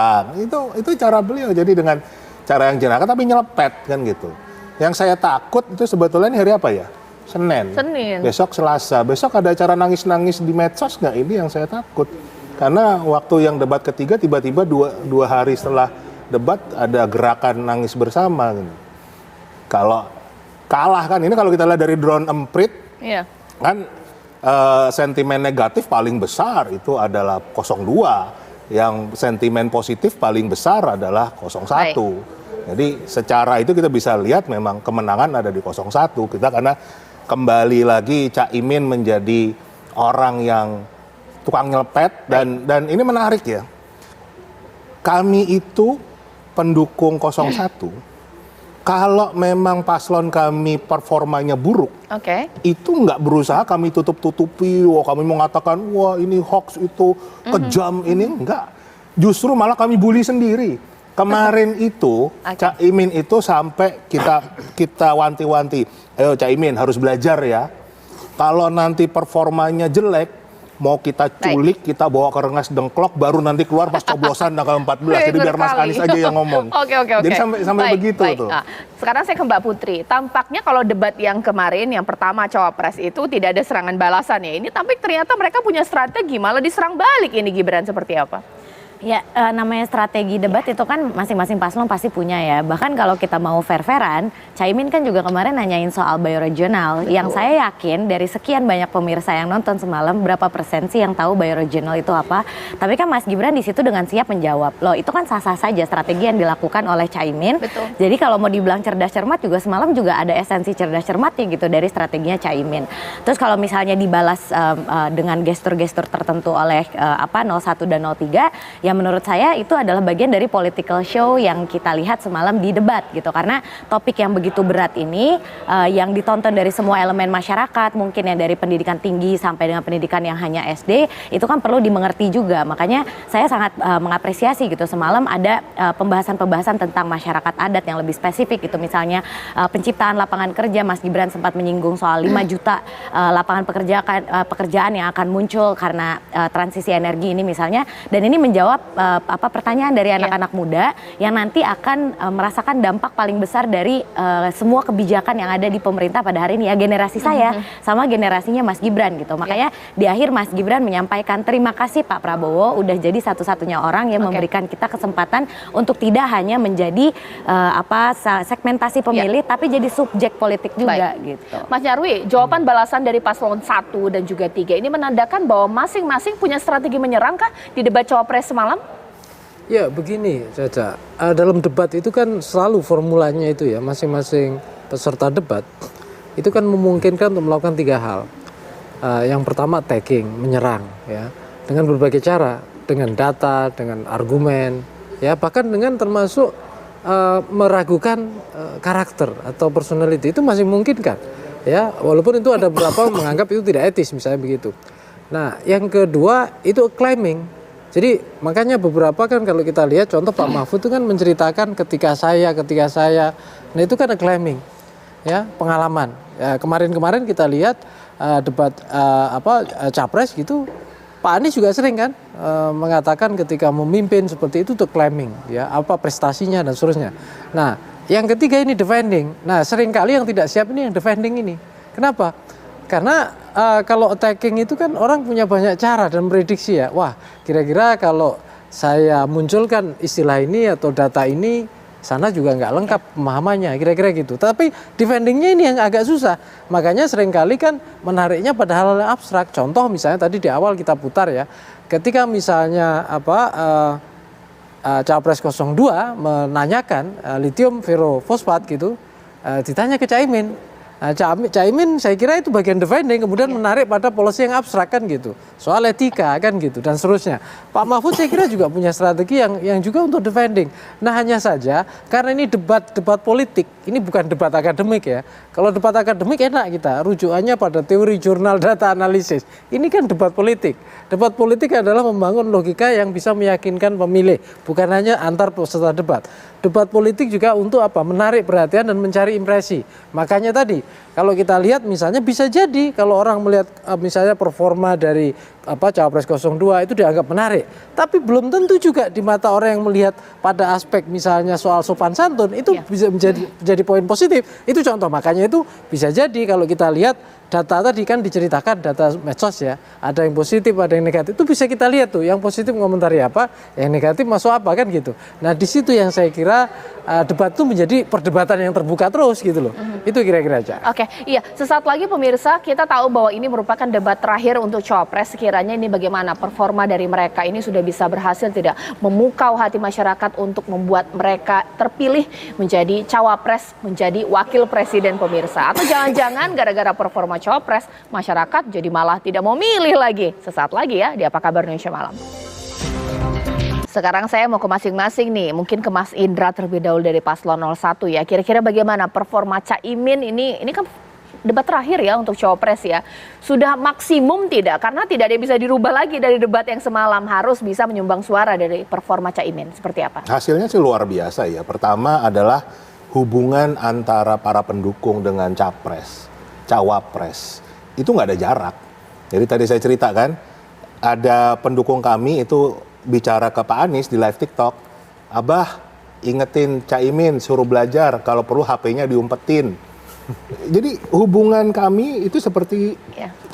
Itu cara beliau, jadi dengan cara yang jenaka tapi nyelepet kan gitu. Yang saya takut itu sebetulnya ini hari apa ya? Senin. Besok Selasa, besok ada acara nangis-nangis di medsos nggak? Ini yang saya takut. Karena waktu yang debat ketiga tiba-tiba dua hari setelah debat ada gerakan nangis bersama. Gitu. Kalau kalah kan, ini kalau kita lihat dari drone emprit, kan sentimen negatif paling besar itu adalah 02. Yang sentimen positif paling besar adalah 01. Jadi secara itu kita bisa lihat memang kemenangan ada di 01. Kita karena kembali lagi Cak Imin menjadi orang yang tukang nyelepet dan ini menarik ya. Kami itu pendukung 01. Kalau memang paslon kami performanya buruk, itu nggak berusaha kami tutup-tutupi, kami mengatakan wah ini hoax itu kejam ini enggak. Justru malah kami bully sendiri. Kemarin itu Cak Imin itu sampai kita wanti-wanti, ayo Cak Imin harus belajar ya. Kalau nanti performanya jelek, mau kita culik, kita bawa ke Rengas Dengklok, baru nanti keluar pas coblosan tanggal 14. Jadi biar Mas Anies aja yang ngomong. Oke. Jadi sampai begitu tuh. Nah, sekarang saya ke Mbak Putri. Tampaknya kalau debat yang kemarin, yang pertama cawapres itu tidak ada serangan balasan ya. Ini tapi ternyata mereka punya strategi, malah diserang balik ini Gibran seperti apa? Ya, namanya strategi debat itu kan masing-masing paslon pasti punya ya. Bahkan kalau kita mau fair-fairan, Caimin kan juga kemarin nanyain soal bioregional. Yang saya yakin dari sekian banyak pemirsa yang nonton semalam, berapa persen sih yang tahu bioregional itu apa? Tapi kan Mas Gibran di situ dengan siap menjawab. Loh, itu kan sah-sah saja strategi yang dilakukan oleh Caimin. Betul. Jadi kalau mau dibilang cerdas cermat juga semalam juga ada esensi cerdas cermatnya gitu dari strateginya Caimin. Terus kalau misalnya dibalas dengan gestur-gestur tertentu oleh 01 dan 03, ya menurut saya itu adalah bagian dari political show yang kita lihat semalam di debat gitu. Karena topik yang begitu berat ini yang ditonton dari semua elemen masyarakat, mungkin yang dari pendidikan tinggi sampai dengan pendidikan yang hanya SD, itu kan perlu dimengerti juga. Makanya saya sangat mengapresiasi gitu semalam ada pembahasan-pembahasan tentang masyarakat adat yang lebih spesifik gitu. Misalnya penciptaan lapangan kerja, Mas Gibran sempat menyinggung soal 5 juta lapangan pekerjaan yang akan muncul karena transisi energi ini misalnya. Dan ini menjawab pertanyaan dari anak-anak muda yang nanti akan merasakan dampak paling besar dari semua kebijakan yang ada di pemerintah pada hari ini ya, generasi saya sama generasinya Mas Gibran gitu. Makanya di akhir Mas Gibran menyampaikan terima kasih Pak Prabowo udah jadi satu-satunya orang yang memberikan kita kesempatan untuk tidak hanya menjadi segmentasi pemilih tapi jadi subjek politik juga gitu. Mas Nyarwi, jawaban balasan dari paslon 1 dan juga 3 ini menandakan bahwa masing-masing punya strategi menyerang kah di debat cawapres semalam? Ya begini Caca, dalam debat itu kan selalu formulanya itu ya, masing-masing peserta debat itu kan memungkinkan untuk melakukan 3 hal. Yang pertama attacking, menyerang ya, dengan berbagai cara, dengan data, dengan argumen, ya bahkan dengan termasuk meragukan karakter atau personality, itu masih memungkinkan ya, walaupun itu ada beberapa menganggap itu tidak etis misalnya begitu. Nah yang kedua itu claiming. Jadi makanya beberapa kan kalau kita lihat contoh Pak Mahfud itu kan menceritakan ketika saya, nah itu kan claiming, ya pengalaman. Ya, kemarin kita lihat debat capres gitu, Pak Anies juga sering kan mengatakan ketika memimpin seperti itu tuh claiming, ya apa prestasinya dan seterusnya. Nah yang ketiga ini defending. Nah seringkali yang tidak siap ini yang defending ini. Kenapa? Karena kalau attacking itu kan orang punya banyak cara dan prediksi ya. Wah, kira-kira kalau saya munculkan istilah ini atau data ini, sana juga nggak lengkap pemahamannya, kira-kira gitu. Tapi defendingnya ini yang agak susah. Makanya seringkali kan menariknya pada hal yang abstrak. Contoh misalnya tadi di awal kita putar ya, ketika misalnya Cawapres 02 menanyakan lithium ferrofosfat gitu, ditanya ke Caimin. Nah, Caimin saya kira itu bagian defending, kemudian menarik pada policy yang abstrak kan gitu, soal etika kan gitu dan seterusnya. Pak Mahfud saya kira juga punya strategi yang juga untuk defending. Nah hanya saja karena ini debat politik, ini bukan debat akademik ya. Kalau debat akademik enak kita rujukannya pada teori jurnal data analisis. Ini kan debat politik. Debat politik adalah membangun logika yang bisa meyakinkan pemilih, bukan hanya antar peserta debat. Debat politik juga untuk apa? Menarik perhatian dan mencari impresi. Makanya tadi kalau kita lihat misalnya bisa jadi kalau orang melihat misalnya performa dari Cawapres 02 itu dianggap menarik. Tapi belum tentu juga di mata orang yang melihat pada aspek misalnya soal sopan santun itu bisa menjadi poin positif. Itu contoh, makanya itu bisa jadi kalau kita lihat data tadi kan diceritakan data medsos ya, ada yang positif, ada yang negatif. Itu bisa kita lihat tuh, yang positif komentari apa, yang negatif masuk apa kan gitu. Nah di situ yang saya kira debat itu menjadi perdebatan yang terbuka terus gitu loh. Itu kira-kira aja. Oke, iya. Sesaat lagi pemirsa, kita tahu bahwa ini merupakan debat terakhir untuk Cawapres. Sekiranya ini bagaimana performa dari mereka ini sudah bisa berhasil tidak memukau hati masyarakat untuk membuat mereka terpilih menjadi Cawapres, menjadi wakil presiden pemirsa. Atau jangan-jangan gara-gara performa Cawapres, masyarakat jadi malah tidak mau milih lagi. Sesaat lagi ya di Apa Kabar Indonesia Malam. Sekarang saya mau ke masing-masing nih, mungkin ke Mas Indra terlebih dahulu dari Paslon 01 ya. Kira-kira bagaimana performa Caimin ini kan debat terakhir ya untuk Cawapres ya. Sudah maksimum tidak? Karena tidak ada yang bisa dirubah lagi dari debat yang semalam, harus bisa menyumbang suara dari performa Caimin. Seperti apa? Hasilnya sih luar biasa ya. Pertama adalah hubungan antara para pendukung dengan Cawapres. Itu nggak ada jarak. Jadi tadi saya ceritakan, ada pendukung kami itu bicara ke Pak Anies di live TikTok, Abah ingetin Caimin suruh belajar, kalau perlu HP-nya diumpetin. Jadi hubungan kami itu seperti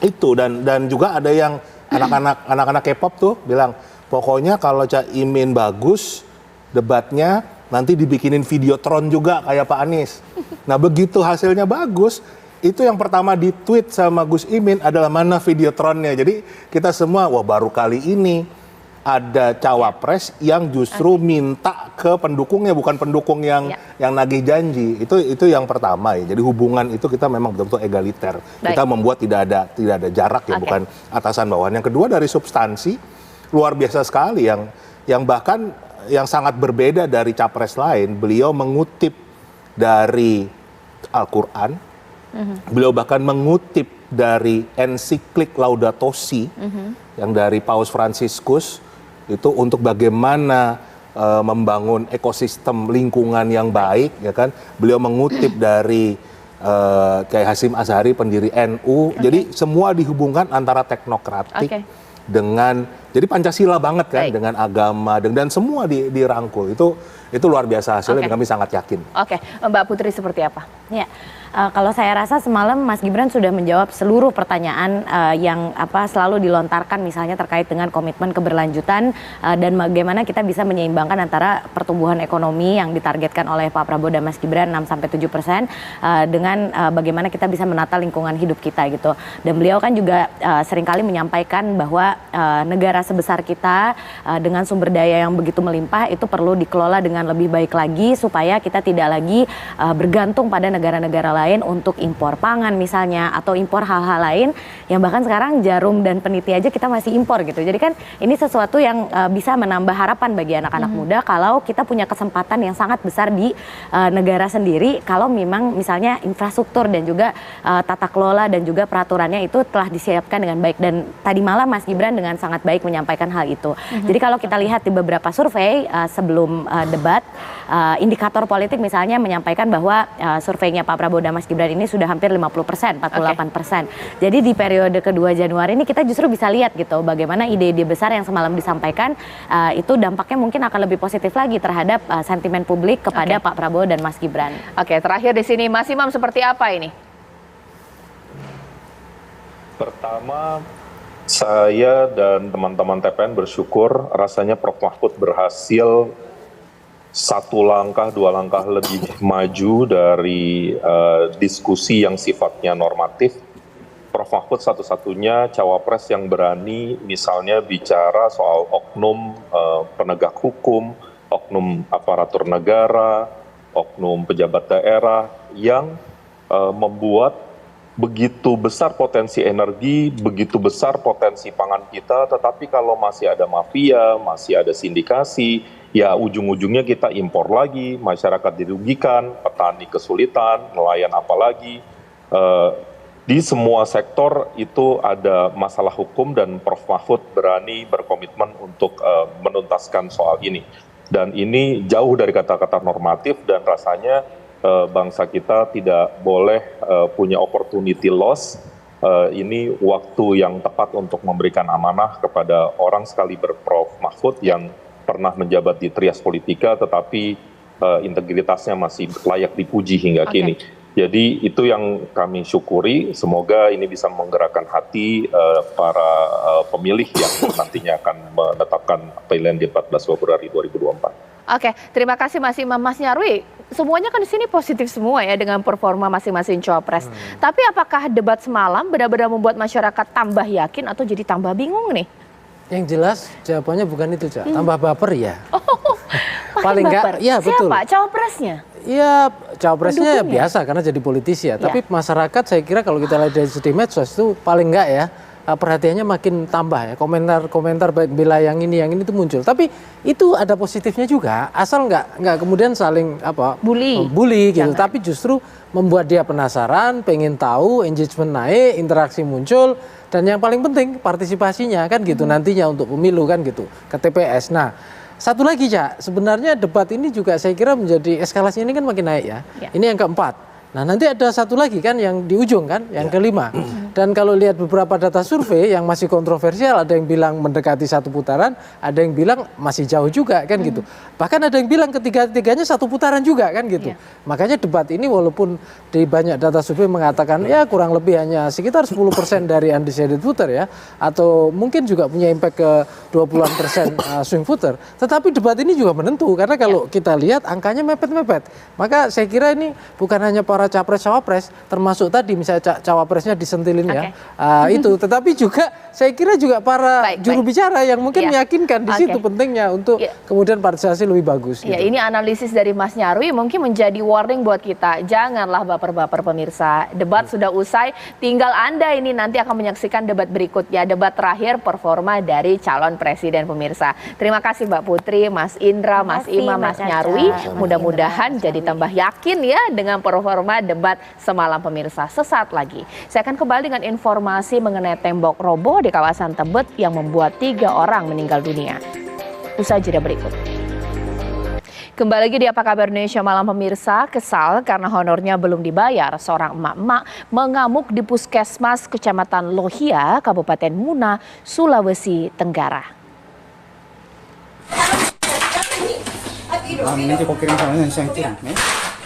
itu, dan juga ada yang anak-anak K-pop tuh bilang, pokoknya kalau Caimin bagus debatnya nanti dibikinin videotron juga kayak Pak Anies. Nah begitu hasilnya bagus, itu yang pertama di-tweet sama Gus Imin adalah mana videotronnya. Jadi kita semua, wah baru kali ini ada cawapres yang justru minta ke pendukungnya, bukan pendukung yang nagih janji. Itu yang pertama ya. Jadi hubungan itu kita memang betul-betul egaliter. Kita membuat tidak ada jarak ya, bukan atasan bawahan. Yang kedua dari substansi luar biasa sekali, yang bahkan yang sangat berbeda dari capres lain. Beliau mengutip dari Al-Quran, beliau bahkan mengutip dari ensiklik Laudato Si yang dari Paus Fransiskus, itu untuk bagaimana membangun ekosistem lingkungan yang baik, ya kan. Beliau mengutip dari Kiai Hasyim Asy'ari, pendiri NU. Jadi semua dihubungkan antara teknokratik dengan, jadi Pancasila banget kan, dengan agama dan semua dirangkul. Itu luar biasa hasilnya, dan kami sangat yakin. Mbak Putri seperti apa? Ya, kalau saya rasa semalam Mas Gibran sudah menjawab seluruh pertanyaan yang selalu dilontarkan, misalnya terkait dengan komitmen keberlanjutan dan bagaimana kita bisa menyeimbangkan antara pertumbuhan ekonomi yang ditargetkan oleh Pak Prabowo dan Mas Gibran 6-7% dengan bagaimana kita bisa menata lingkungan hidup kita gitu. Dan beliau kan juga seringkali menyampaikan bahwa negara sebesar kita dengan sumber daya yang begitu melimpah itu perlu dikelola dengan lebih baik lagi supaya kita tidak lagi bergantung pada negara-negara lain untuk impor pangan misalnya, atau impor hal-hal lain yang bahkan sekarang jarum dan peniti aja kita masih impor gitu. Jadi kan ini sesuatu yang bisa menambah harapan bagi anak-anak muda kalau kita punya kesempatan yang sangat besar di negara sendiri, kalau memang misalnya infrastruktur dan juga tata kelola dan juga peraturannya itu telah disiapkan dengan baik. Dan tadi malam Mas Gibran dengan sangat baik menyampaikan hal itu. Jadi kalau kita lihat di beberapa survei sebelum debat, indikator politik misalnya menyampaikan bahwa surveinya Pak Prabowo dan Mas Gibran ini sudah hampir 50%, 48%. Jadi di periode kedua Januari ini kita justru bisa lihat gitu bagaimana ide-ide besar yang semalam disampaikan itu dampaknya mungkin akan lebih positif lagi terhadap sentimen publik kepada Pak Prabowo dan Mas Gibran. Terakhir di sini Mas Imam, seperti apa ini? Pertama, saya dan teman-teman TPN bersyukur rasanya Prof. Mahfud berhasil satu langkah, dua langkah lebih maju dari diskusi yang sifatnya normatif. Prof. Mahfud satu-satunya cawapres yang berani misalnya bicara soal oknum penegak hukum, oknum aparatur negara, oknum pejabat daerah yang membuat begitu besar potensi energi, begitu besar potensi pangan kita, tetapi kalau masih ada mafia, masih ada sindikasi, ya ujung-ujungnya kita impor lagi, masyarakat dirugikan, petani kesulitan, nelayan apalagi. Di semua sektor itu ada masalah hukum dan Prof. Mahfud berani berkomitmen untuk menuntaskan soal ini. Dan ini jauh dari kata-kata normatif, dan rasanya bangsa kita tidak boleh punya opportunity loss. Ini waktu yang tepat untuk memberikan amanah kepada orang sekaliber Prof. Mahfud yang pernah menjabat di Trias Politika, tetapi integritasnya masih layak dipuji hingga kini. Jadi itu yang kami syukuri, semoga ini bisa menggerakkan hati para pemilih yang nantinya akan menetapkan pilihan di 14 Februari 2024. Terima kasih Mas Imam. Mas Nyarwi, semuanya kan di sini positif semua ya dengan performa masing-masing cawapres. Tapi apakah debat semalam benar-benar membuat masyarakat tambah yakin atau jadi tambah bingung nih? Yang jelas jawabannya bukan itu, Cak. Tambah baper ya. Paling enggak, ya betul. Siapa cawapresnya? Iya, cawapresnya biasa karena jadi politisi ya. Tapi masyarakat saya kira kalau kita lihat dari segi medsos itu paling enggak ya, perhatiannya makin tambah ya. Komentar baik bela yang ini itu muncul. Tapi itu ada positifnya juga, asal enggak kemudian saling bully gitu. Tapi justru membuat dia penasaran, pengen tahu, engagement naik, interaksi muncul. Dan yang paling penting partisipasinya kan gitu nantinya untuk pemilu kan gitu ke TPS. Nah, satu lagi Cak, sebenarnya debat ini juga saya kira menjadi eskalasi ini kan makin naik ya. Ini yang keempat. Nah nanti ada satu lagi kan yang di ujung kan, yang kelima. Dan kalau lihat beberapa data survei yang masih kontroversial, ada yang bilang mendekati 1 putaran, ada yang bilang masih jauh juga kan gitu. Bahkan ada yang bilang ketiga-tiganya 1 putaran juga kan gitu. Makanya debat ini walaupun di banyak data survei mengatakan ya kurang lebih hanya sekitar 10% dari undecided voter ya, atau mungkin juga punya impact ke 20% swing voter. Tetapi debat ini juga menentu karena kalau kita lihat angkanya mepet-mepet. Maka saya kira ini bukan hanya para capres-cawapres, termasuk tadi misalnya cawapresnya disentilin ya, itu. Tetapi juga saya kira juga para juru bicara yang mungkin meyakinkan di situ pentingnya untuk kemudian partisipasi lebih bagus. Ya, ini analisis dari Mas Nyarwi mungkin menjadi warning buat kita. Janganlah baper-baper pemirsa. Debat sudah usai, tinggal Anda ini nanti akan menyaksikan debat berikutnya, debat terakhir performa dari calon presiden pemirsa. Terima kasih Mbak Putri, Mas Indra, Mas Imam, Mas Nyarwi. Mudah-mudahan jadi tambah yakin ya dengan performa debat semalam pemirsa. Sesaat lagi saya akan kembali dengan informasi mengenai tembok roboh di kawasan Tebet yang membuat 3 orang meninggal dunia. Usai jeda berikut. Kembali lagi di Apa Kabar Indonesia Malam pemirsa. Kesal karena honornya belum dibayar, seorang emak-emak mengamuk di Puskesmas Kecamatan Lohia, Kabupaten Muna, Sulawesi Tenggara.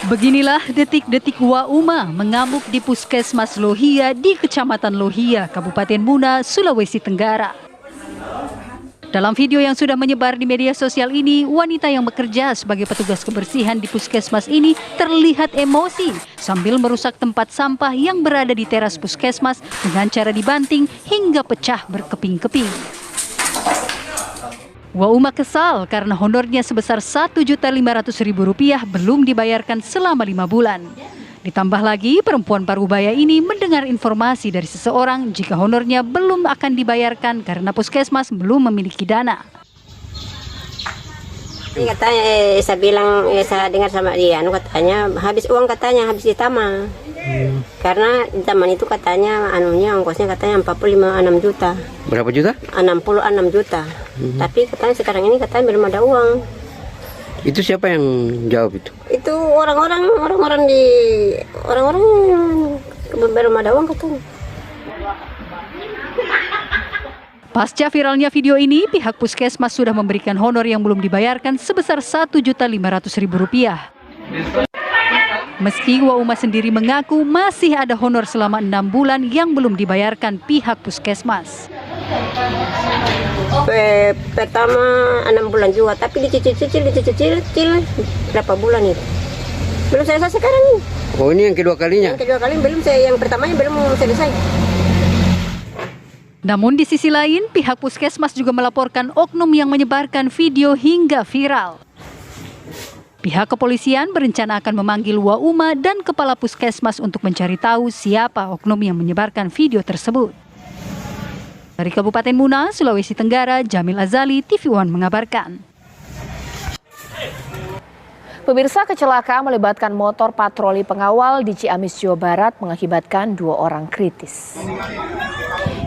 Beginilah detik-detik Wauma mengamuk di Puskesmas Lohia di Kecamatan Lohia, Kabupaten Muna, Sulawesi Tenggara. Dalam video yang sudah menyebar di media sosial ini, wanita yang bekerja sebagai petugas kebersihan di puskesmas ini terlihat emosi sambil merusak tempat sampah yang berada di teras puskesmas dengan cara dibanting hingga pecah berkeping-keping. Wauma kesal karena honornya sebesar Rp1.500.000 belum dibayarkan selama 5 bulan. Ditambah lagi, perempuan parubaya ini mendengar informasi dari seseorang jika honornya belum akan dibayarkan karena puskesmas belum memiliki dana. Ini katanya, saya bilang, saya dengar sama dia, katanya habis uang, katanya habis di taman. Karena di taman itu katanya ongkosnya katanya 46 juta. Berapa juta? 66 juta. Tapi katanya sekarang ini katanya belum ada uang. Itu siapa yang jawab itu? Itu orang-orang belum ada uang katanya. Pasca viralnya video ini, pihak puskesmas sudah memberikan honor yang belum dibayarkan sebesar Rp1.500.000. Meski Wauma sendiri mengaku masih ada honor selama 6 bulan yang belum dibayarkan pihak puskesmas. Pertama 6 bulan juga, tapi dicicil berapa bulan itu? Belum selesai sekarang nih. Oh, ini yang kedua kalinya? Yang kedua kali belum, yang pertamanya belum selesai. Namun di sisi lain, pihak puskesmas juga melaporkan oknum yang menyebarkan video hingga viral. Pihak kepolisian berencana akan memanggil Wauma dan kepala puskesmas untuk mencari tahu siapa oknum yang menyebarkan video tersebut. Dari Kabupaten Muna, Sulawesi Tenggara, Jamil Azali, TV One mengabarkan. Pemirsa, kecelakaan melibatkan motor patroli pengawal di Ciamis, Jawa Barat mengakibatkan 2 orang kritis.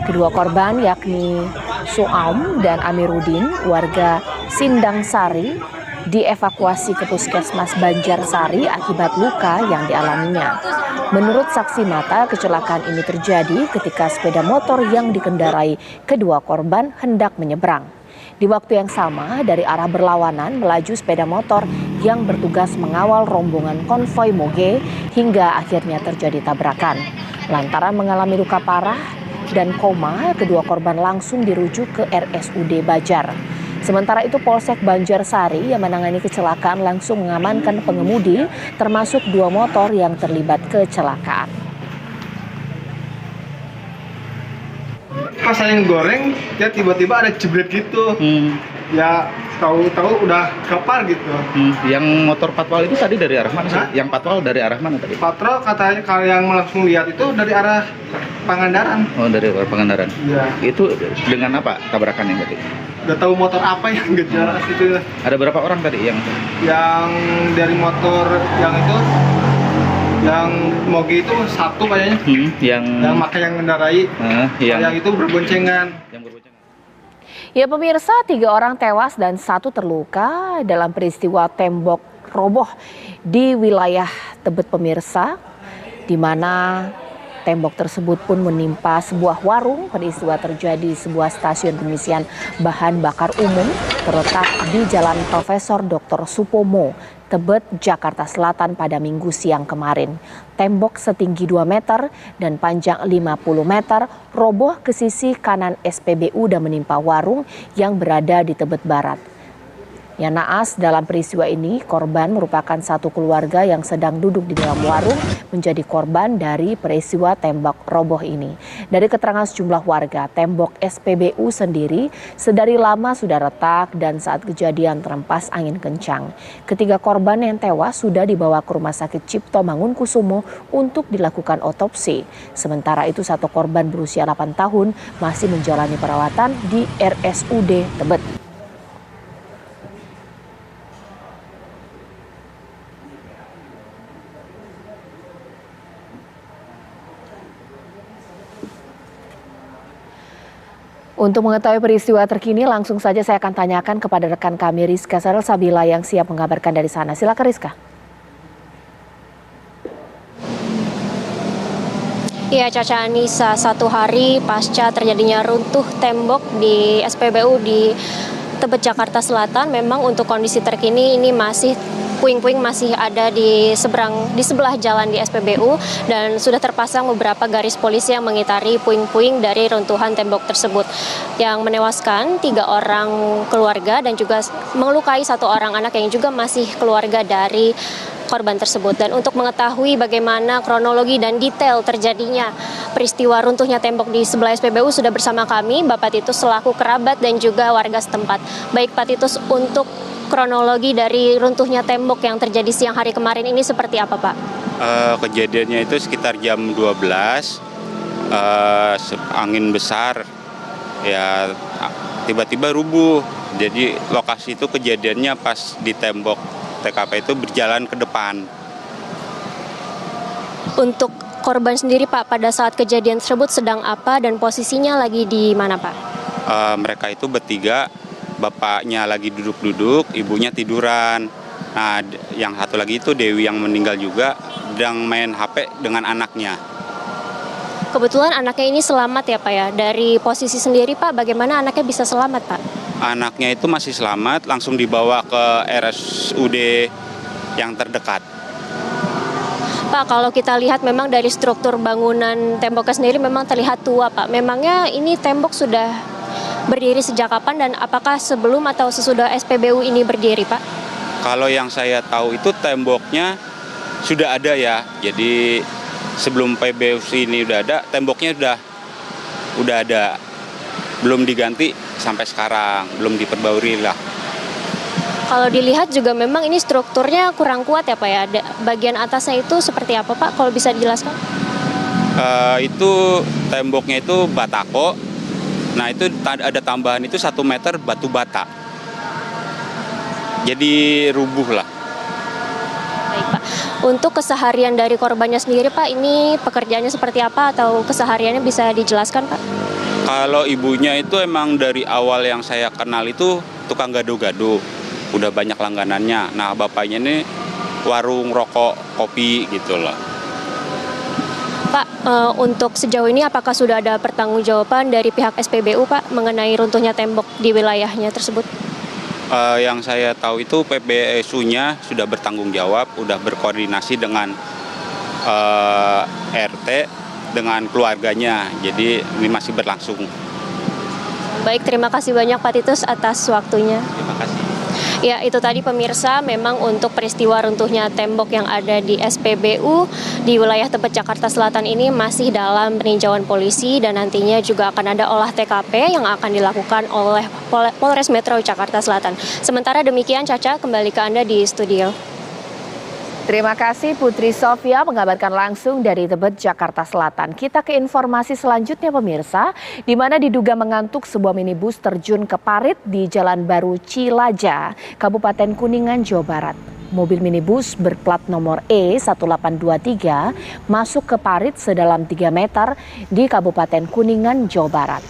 Kedua korban yakni Suam dan Amiruddin, warga Sindang Sari, dievakuasi ke Puskesmas Banjarsari akibat luka yang dialaminya. Menurut saksi mata, kecelakaan ini terjadi ketika sepeda motor yang dikendarai kedua korban hendak menyeberang. Di waktu yang sama, dari arah berlawanan melaju sepeda motor yang bertugas mengawal rombongan konvoi moge hingga akhirnya terjadi tabrakan. Lantaran mengalami luka parah dan koma, kedua korban langsung dirujuk ke RSUD Bajar. Sementara itu Polsek Banjarsari yang menangani kecelakaan langsung mengamankan pengemudi termasuk 2 motor yang terlibat kecelakaan. Pas saya goreng, ya tiba-tiba ada jebret gitu. Ya tahu-tahu udah kepar gitu. Yang motor patwal itu tadi dari arah mana sih? Yang patwal dari arah mana tadi? Patrol katanya kalau yang langsung lihat itu dari arah Pangandaran. Oh, dari arah Pangandaran. Iya. Itu dengan apa tabrakan yang tadi? Udah tahu motor apa yang gejala itu. Ada berapa orang tadi yang dari motor yang itu, yang moge itu 1 kayaknya. Yang pakai yang mengendarai. Yang itu berboncengan. Ya pemirsa, 3 orang tewas dan 1 terluka dalam peristiwa tembok roboh di wilayah Tebet pemirsa, di mana tembok tersebut pun menimpa sebuah warung. Peristiwa terjadi di sebuah stasiun pengisian bahan bakar umum terletak di Jalan Profesor Dr. Supomo, Tebet, Jakarta Selatan pada Minggu siang kemarin. Tembok setinggi 2 meter dan panjang 50 meter roboh ke sisi kanan SPBU dan menimpa warung yang berada di Tebet Barat. Yang naas dalam peristiwa ini, korban merupakan satu keluarga yang sedang duduk di dalam warung menjadi korban dari peristiwa tembok roboh ini. Dari keterangan sejumlah warga, tembok SPBU sendiri sedari lama sudah retak dan saat kejadian terhempas angin kencang. Ketiga korban yang tewas sudah dibawa ke Rumah Sakit Cipto Mangunkusumo untuk dilakukan otopsi. Sementara itu satu korban berusia 8 tahun masih menjalani perawatan di RSUD Tebet. Untuk mengetahui peristiwa terkini, langsung saja saya akan tanyakan kepada rekan kami Rizka Sarelsabila yang siap mengabarkan dari sana. Silakan Rizka. Iya Caca Anissa, 1 hari pasca terjadinya runtuh tembok di SPBU di Tebet, Jakarta Selatan, memang untuk kondisi terkini ini masih puing-puing masih ada di sebelah jalan di SPBU dan sudah terpasang beberapa garis polisi yang mengitari puing-puing dari runtuhan tembok tersebut yang menewaskan 3 orang keluarga dan juga melukai 1 orang anak yang juga masih keluarga dari korban tersebut. Dan untuk mengetahui bagaimana kronologi dan detail terjadinya peristiwa runtuhnya tembok di sebelah SPBU sudah bersama kami Bapak Titus selaku kerabat dan juga warga setempat. Baik Pak Titus, untuk kronologi dari runtuhnya tembok yang terjadi siang hari kemarin ini seperti apa Pak? Kejadiannya itu sekitar jam 12, angin besar, ya tiba-tiba rubuh. Jadi lokasi itu kejadiannya pas di tembok TKP itu berjalan ke depan. Untuk korban sendiri Pak, pada saat kejadian tersebut sedang apa dan posisinya lagi di mana Pak? Mereka itu bertiga. Bapaknya lagi duduk-duduk, ibunya tiduran. Nah, yang satu lagi itu Dewi yang meninggal juga, sedang main HP dengan anaknya. Kebetulan anaknya ini selamat ya Pak ya. Dari posisi sendiri Pak, bagaimana anaknya bisa selamat Pak? Anaknya itu masih selamat, langsung dibawa ke RSUD yang terdekat. Pak, kalau kita lihat memang dari struktur bangunan temboknya sendiri memang terlihat tua Pak. Memangnya ini tembok sudah berdiri sejak kapan dan apakah sebelum atau sesudah SPBU ini berdiri Pak? Kalau yang saya tahu itu temboknya sudah ada ya. Jadi sebelum PBU ini udah ada, temboknya udah ada. Belum diganti sampai sekarang, belum diperbarui lah. Kalau dilihat juga memang ini strukturnya kurang kuat ya Pak ya. Bagian atasnya itu seperti apa Pak? Kalau bisa dijelaskan? Itu temboknya itu batako. Nah itu ada tambahan itu 1 meter batu bata. Jadi rubuh lah. Baik Pak. Untuk keseharian dari korbannya sendiri Pak, ini pekerjaannya seperti apa atau kesehariannya bisa dijelaskan Pak? Kalau ibunya itu emang dari awal yang saya kenal itu tukang gado-gado. Udah banyak langganannya. Nah bapaknya ini warung rokok, kopi gitu loh. Pak, untuk sejauh ini apakah sudah ada pertanggungjawaban dari pihak SPBU Pak mengenai runtuhnya tembok di wilayahnya tersebut? Yang saya tahu itu PBSU-nya sudah bertanggung jawab, sudah berkoordinasi dengan RT, dengan keluarganya, jadi ini masih berlangsung. Baik, terima kasih banyak Pak Titus atas waktunya. Terima kasih. Ya, itu tadi pemirsa, memang untuk peristiwa runtuhnya tembok yang ada di SPBU di wilayah Tebet, Jakarta Selatan ini masih dalam peninjauan polisi dan nantinya juga akan ada olah TKP yang akan dilakukan oleh Polres Metro Jakarta Selatan. Sementara demikian, Caca, kembali ke Anda di studio. Terima kasih Putri Sofia mengabarkan langsung dari Tebet, Jakarta Selatan. Kita ke informasi selanjutnya pemirsa, di mana diduga mengantuk sebuah minibus terjun ke parit di Jalan Baru Cilaja, Kabupaten Kuningan, Jawa Barat. Mobil minibus berplat nomor E1823 masuk ke parit sedalam 3 meter di Kabupaten Kuningan, Jawa Barat.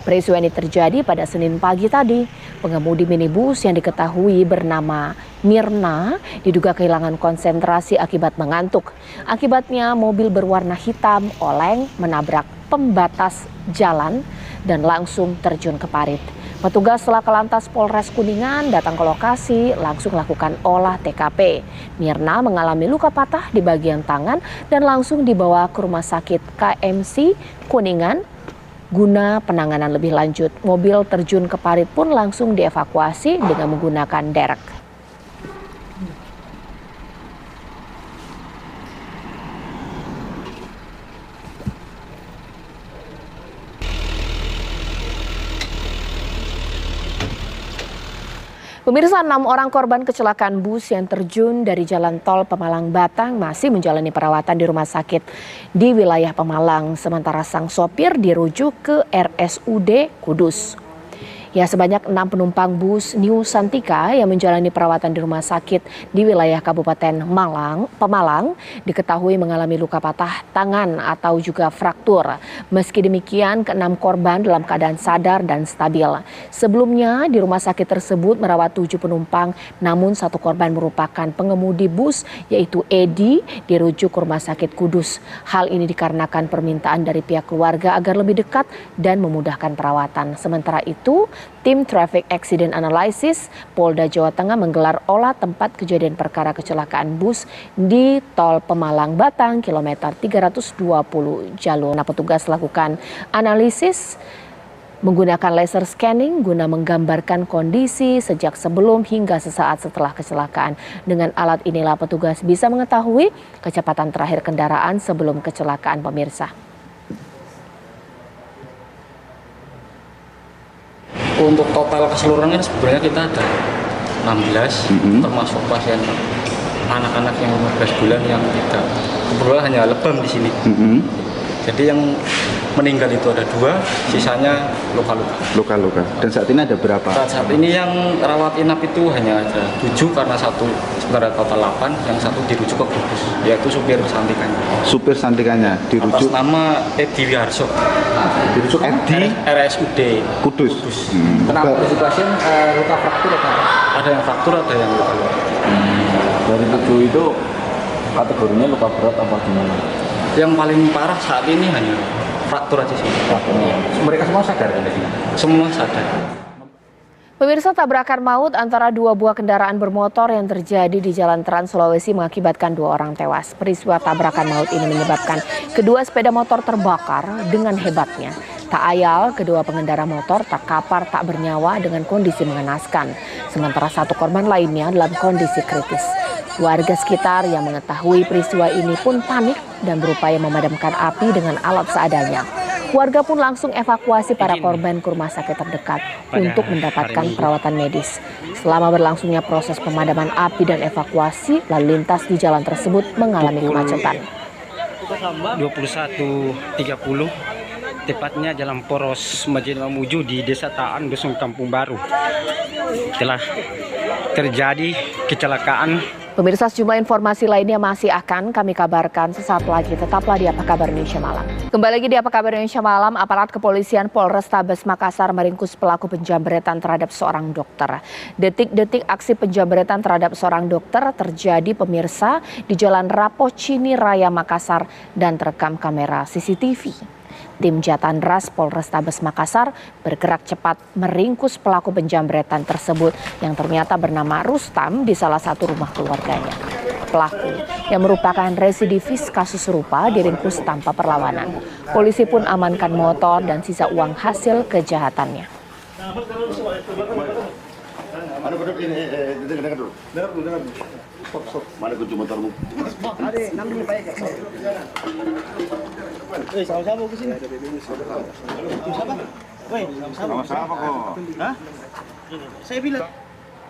Peristiwa ini terjadi pada Senin pagi tadi. Pengemudi minibus yang diketahui bernama Mirna diduga kehilangan konsentrasi akibat mengantuk. Akibatnya mobil berwarna hitam oleng menabrak pembatas jalan dan langsung terjun ke parit. Petugas Lakalantas Polres Kuningan datang ke lokasi langsung melakukan olah TKP. Mirna mengalami luka patah di bagian tangan dan langsung dibawa ke rumah sakit KMC Kuningan guna penanganan lebih lanjut. Mobil terjun ke parit pun langsung dievakuasi dengan menggunakan derek. Pemirsa, 6 orang korban kecelakaan bus yang terjun dari jalan tol Pemalang Batang masih menjalani perawatan di rumah sakit di wilayah Pemalang, sementara sang sopir dirujuk ke RSUD Kudus. Ya, sebanyak 6 penumpang bus New Santika yang menjalani perawatan di rumah sakit di wilayah Kabupaten Pemalang diketahui mengalami luka patah tangan atau juga fraktur. Meski demikian, ke-6 korban dalam keadaan sadar dan stabil. Sebelumnya di rumah sakit tersebut merawat 7 penumpang, namun 1 korban merupakan pengemudi bus yaitu Edi dirujuk ke rumah sakit Kudus. Hal ini dikarenakan permintaan dari pihak keluarga agar lebih dekat dan memudahkan perawatan. Sementara itu, Tim Traffic Accident Analysis Polda Jawa Tengah menggelar olah tempat kejadian perkara kecelakaan bus di tol Pemalang Batang kilometer 320 jalur. Petugas lakukan analisis menggunakan laser scanning guna menggambarkan kondisi sejak sebelum hingga sesaat setelah kecelakaan. Dengan alat inilah petugas bisa mengetahui kecepatan terakhir kendaraan sebelum kecelakaan, pemirsa. Untuk total keseluruhannya sebenarnya kita ada 16, termasuk pasien anak-anak yang 15 bulan yang tidak, kebetulan hanya lebam di sini. Jadi yang meninggal itu ada 2, sisanya luka-luka. Dan saat ini ada berapa? Saat ini yang rawat inap itu hanya ada 7 karena 1 sebenarnya total 8, yang 1 dirujuk ke Kudus, yaitu supir Santikanya. Supir Santikanya dirujuk atas nama Edi Wiharso. Dirujuk di RSUD Kudus. Kenapa pasien luka fraktur atau ada yang fraktur, ada yang luka-luka. Dari 7 itu kategorinya luka berat apa gimana? Yang paling parah saat ini hanya fraktur aja sih. Mereka semua sadar kan? Semua sadar. Pemirsa, tabrakan maut antara 2 buah kendaraan bermotor yang terjadi di Jalan Trans Sulawesi mengakibatkan 2 orang tewas. Peristiwa tabrakan maut ini menyebabkan kedua sepeda motor terbakar dengan hebatnya. Tak ayal, kedua pengendara motor tak kapar tak bernyawa dengan kondisi mengenaskan. Sementara 1 korban lainnya dalam kondisi kritis. Warga sekitar yang mengetahui peristiwa ini pun panik dan berupaya memadamkan api dengan alat seadanya. Warga pun langsung evakuasi para korban ke rumah sakit terdekat untuk mendapatkan perawatan medis. Selama berlangsungnya proses pemadaman api dan evakuasi, lalu lintas di jalan tersebut mengalami kemacetan. 21.30, tepatnya Jalan Poros Masjid Mamuju di Desa Taan, Dusun Kampung Baru. Telah terjadi kecelakaan. Pemirsa, sejumlah informasi lainnya masih akan kami kabarkan sesaat lagi. Tetaplah di Apa Kabar Indonesia Malam. Kembali lagi di Apa Kabar Indonesia Malam, aparat kepolisian Polrestabes Makassar meringkus pelaku penjambretan terhadap seorang dokter. Detik-detik aksi penjambretan terhadap seorang dokter terjadi, pemirsa, di Jalan Rapocini Raya Makassar dan terekam kamera CCTV. Tim Jatandras Polrestabes Makassar bergerak cepat meringkus pelaku penjambretan tersebut yang ternyata bernama Rustam di salah satu rumah keluarganya. Pelaku yang merupakan residivis kasus serupa diringkus tanpa perlawanan. Polisi pun amankan motor dan sisa uang hasil kejahatannya. Mana kunci motormu? Ada, namanya baik. Sama-sama ke sini. Siapa? Woi, sama-sama kok. Hah? Saya bilang.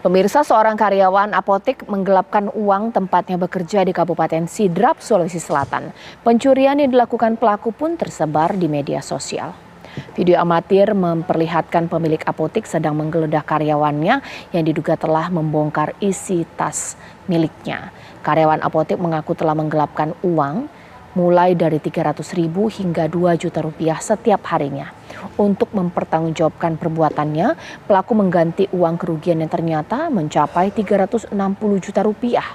Pemirsa, seorang karyawan apotek menggelapkan uang tempatnya bekerja di Kabupaten Sidrap, Sulawesi Selatan. Pencurian yang dilakukan pelaku pun tersebar di media sosial. Video amatir memperlihatkan pemilik apotek sedang menggeledah karyawannya yang diduga telah membongkar isi tas miliknya. Karyawan apotek mengaku telah menggelapkan uang mulai dari 300.000 hingga 2 juta rupiah setiap harinya. Untuk mempertanggungjawabkan perbuatannya, pelaku mengganti uang kerugian yang ternyata mencapai 360 juta rupiah.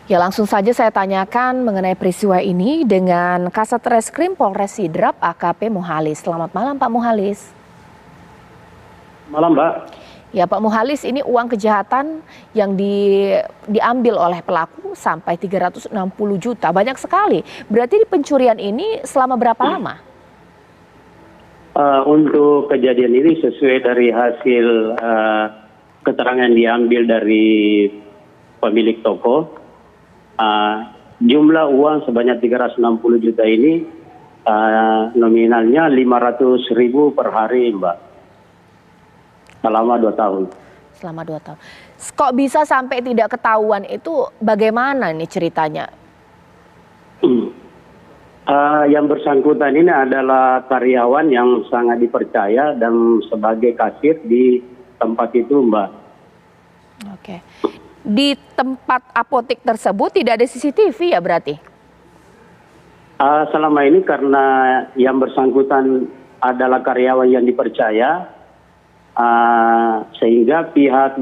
Ya, langsung saja saya tanyakan mengenai peristiwa ini dengan Kasat Reskrim Polres Sidrap AKP Muhalis. Selamat malam Pak Muhalis. Malam Mbak. Ya Pak Muhalis, ini uang kejahatan yang diambil oleh pelaku sampai 360 juta. Banyak sekali. Berarti pencurian ini selama berapa lama? Untuk kejadian ini sesuai dari hasil keterangan diambil dari pemilik toko. Jumlah uang sebanyak 360 juta ini nominalnya 500.000 per hari Mbak, selama 2 tahun. Selama 2 tahun. Kok bisa sampai tidak ketahuan itu bagaimana nih ceritanya? Yang bersangkutan ini adalah karyawan yang sangat dipercaya dan sebagai kasir di tempat itu Mbak. Oke. Di tempat apotek tersebut tidak ada CCTV ya berarti? Selama ini karena yang bersangkutan adalah karyawan yang dipercaya, sehingga pihak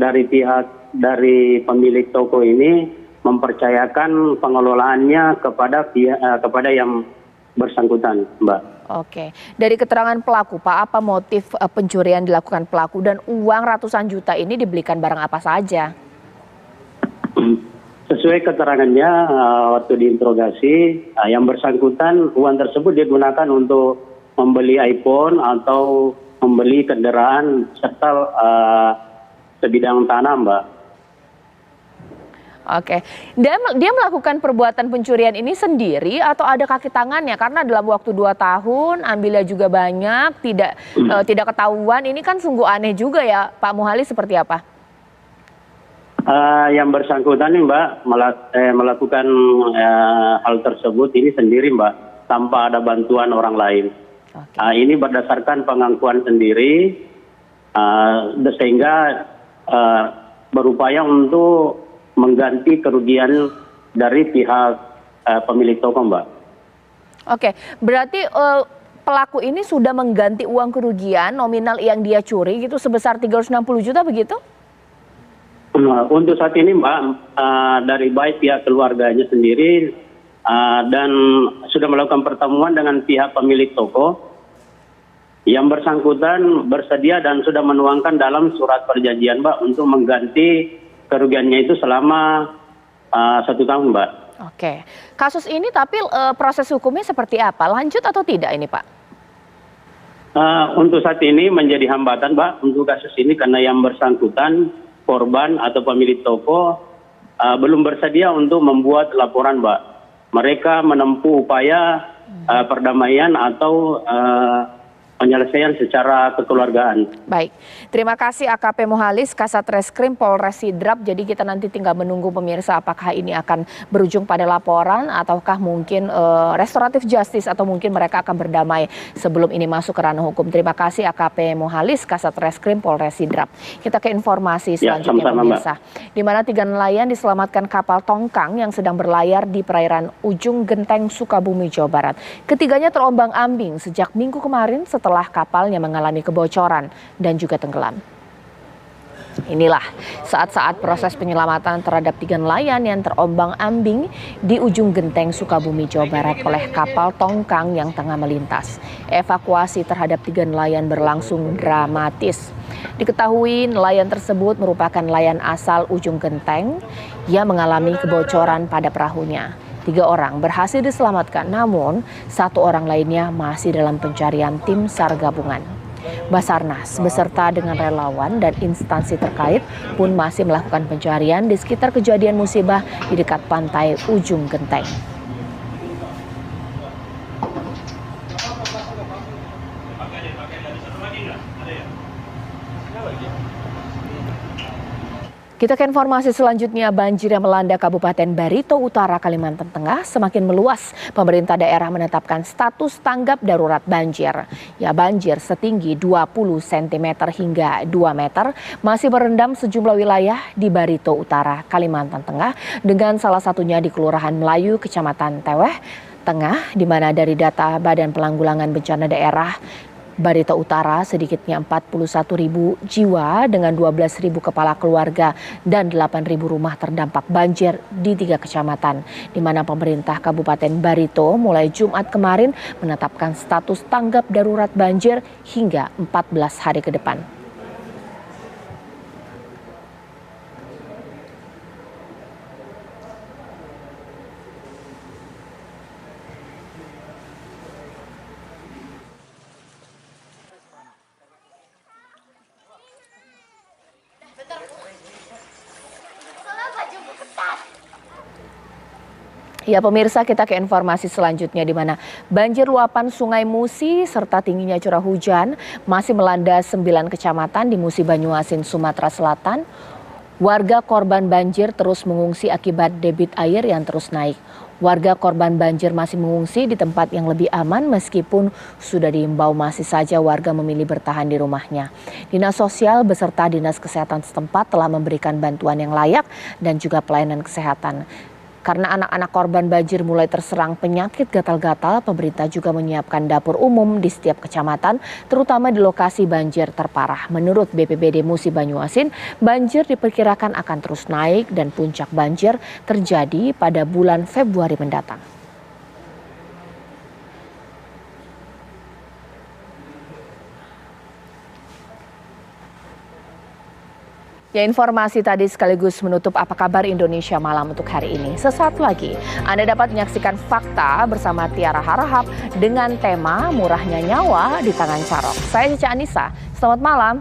dari pemilik toko ini mempercayakan pengelolaannya kepada yang bersangkutan, Mbak. Oke, dari keterangan pelaku Pak, apa motif pencurian dilakukan pelaku dan uang ratusan juta ini dibelikan barang apa saja? Sesuai keterangannya waktu diinterogasi, yang bersangkutan uang tersebut digunakan untuk membeli iPhone atau membeli kendaraan serta sebidang tanah, Mbak. Oke, dia melakukan perbuatan pencurian ini sendiri atau ada kaki tangannya? Karena dalam waktu 2 tahun ambilnya juga banyak, tidak ketahuan. Ini kan sungguh aneh juga ya, Pak Muhalis, seperti apa? Yang bersangkutan ini Mbak melakukan hal tersebut ini sendiri Mbak, tanpa ada bantuan orang lain. Ini berdasarkan pengakuan sendiri, sehingga berupaya untuk mengganti kerugian dari pihak pemilik toko Mbak. Oke, berarti pelaku ini sudah mengganti uang kerugian nominal yang dia curi gitu sebesar 360 juta begitu? Untuk saat ini Mbak, dari baik pihak keluarganya sendiri dan sudah melakukan pertemuan dengan pihak pemilik toko, yang bersangkutan bersedia dan sudah menuangkan dalam surat perjanjian Mbak untuk mengganti kerugiannya itu selama 1 tahun Mbak. Oke, kasus ini tapi proses hukumnya seperti apa? Lanjut atau tidak ini Pak? Untuk saat ini menjadi hambatan Mbak untuk kasus ini karena yang bersangkutan korban atau pemilik toko belum bersedia untuk membuat laporan Mbak. Mereka menempuh upaya perdamaian atau penyelesaian secara kekeluargaan. Baik, terima kasih AKP Muhalis, Kasat Reskrim Polres Sidrap. Jadi kita nanti tinggal menunggu pemirsa apakah ini akan berujung pada laporan ataukah mungkin restoratif justice atau mungkin mereka akan berdamai sebelum ini masuk ke ranah hukum. Terima kasih AKP Muhalis, Kasat Reskrim Polres Sidrap. Kita ke informasi selanjutnya pemirsa. Di mana 3 nelayan diselamatkan kapal tongkang yang sedang berlayar di perairan Ujung Genteng, Sukabumi, Jawa Barat. Ketiganya terombang-ambing sejak Minggu kemarin setelah kapalnya mengalami kebocoran dan juga tenggelam. Inilah saat-saat proses penyelamatan terhadap 3 nelayan yang terombang-ambing di Ujung Genteng, Sukabumi, Jawa Barat oleh kapal tongkang yang tengah melintas. Evakuasi terhadap 3 nelayan berlangsung dramatis. Diketahui nelayan tersebut merupakan nelayan asal Ujung Genteng yang mengalami kebocoran pada perahunya. 3 orang berhasil diselamatkan, namun 1 orang lainnya masih dalam pencarian tim SAR gabungan. Basarnas beserta dengan relawan dan instansi terkait pun masih melakukan pencarian di sekitar kejadian musibah di dekat pantai Ujung Genteng. Kita ke informasi selanjutnya, banjir yang melanda Kabupaten Barito Utara, Kalimantan Tengah semakin meluas. Pemerintah daerah menetapkan status tanggap darurat banjir. Ya, banjir setinggi 20 cm hingga 2 meter masih merendam sejumlah wilayah di Barito Utara, Kalimantan Tengah, dengan salah satunya di Kelurahan Melayu, Kecamatan Teweh Tengah, di mana dari data Badan Penanggulangan Bencana Daerah Barito Utara sedikitnya 41.000 jiwa dengan 12.000 kepala keluarga dan 8.000 rumah terdampak banjir di 3 kecamatan, di mana pemerintah Kabupaten Barito mulai Jumat kemarin menetapkan status tanggap darurat banjir hingga 14 hari ke depan. Ya pemirsa, kita ke informasi selanjutnya, di mana banjir luapan Sungai Musi serta tingginya curah hujan masih melanda 9 kecamatan di Musi Banyuasin, Sumatera Selatan. Warga korban banjir terus mengungsi akibat debit air yang terus naik. Warga korban banjir masih mengungsi di tempat yang lebih aman meskipun sudah diimbau masih saja warga memilih bertahan di rumahnya. Dinas Sosial beserta Dinas Kesehatan setempat telah memberikan bantuan yang layak dan juga pelayanan kesehatan. Karena anak-anak korban banjir mulai terserang penyakit gatal-gatal, pemerintah juga menyiapkan dapur umum di setiap kecamatan, terutama di lokasi banjir terparah. Menurut BPBD Musi Banyuasin, banjir diperkirakan akan terus naik dan puncak banjir terjadi pada bulan Februari mendatang. Ya, informasi tadi sekaligus menutup Apa Kabar Indonesia Malam untuk hari ini. Sesaat lagi Anda dapat menyaksikan Fakta bersama Tiara Harahap dengan tema Murahnya Nyawa di Tangan Carok. Saya Cica Anissa, selamat malam.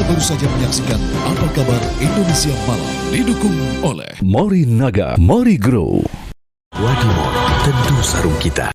Baru saja menyaksikan Apa Kabar Indonesia Malam, didukung oleh Morinaga, Mori Grow. Wadimor, tentu sarung kita.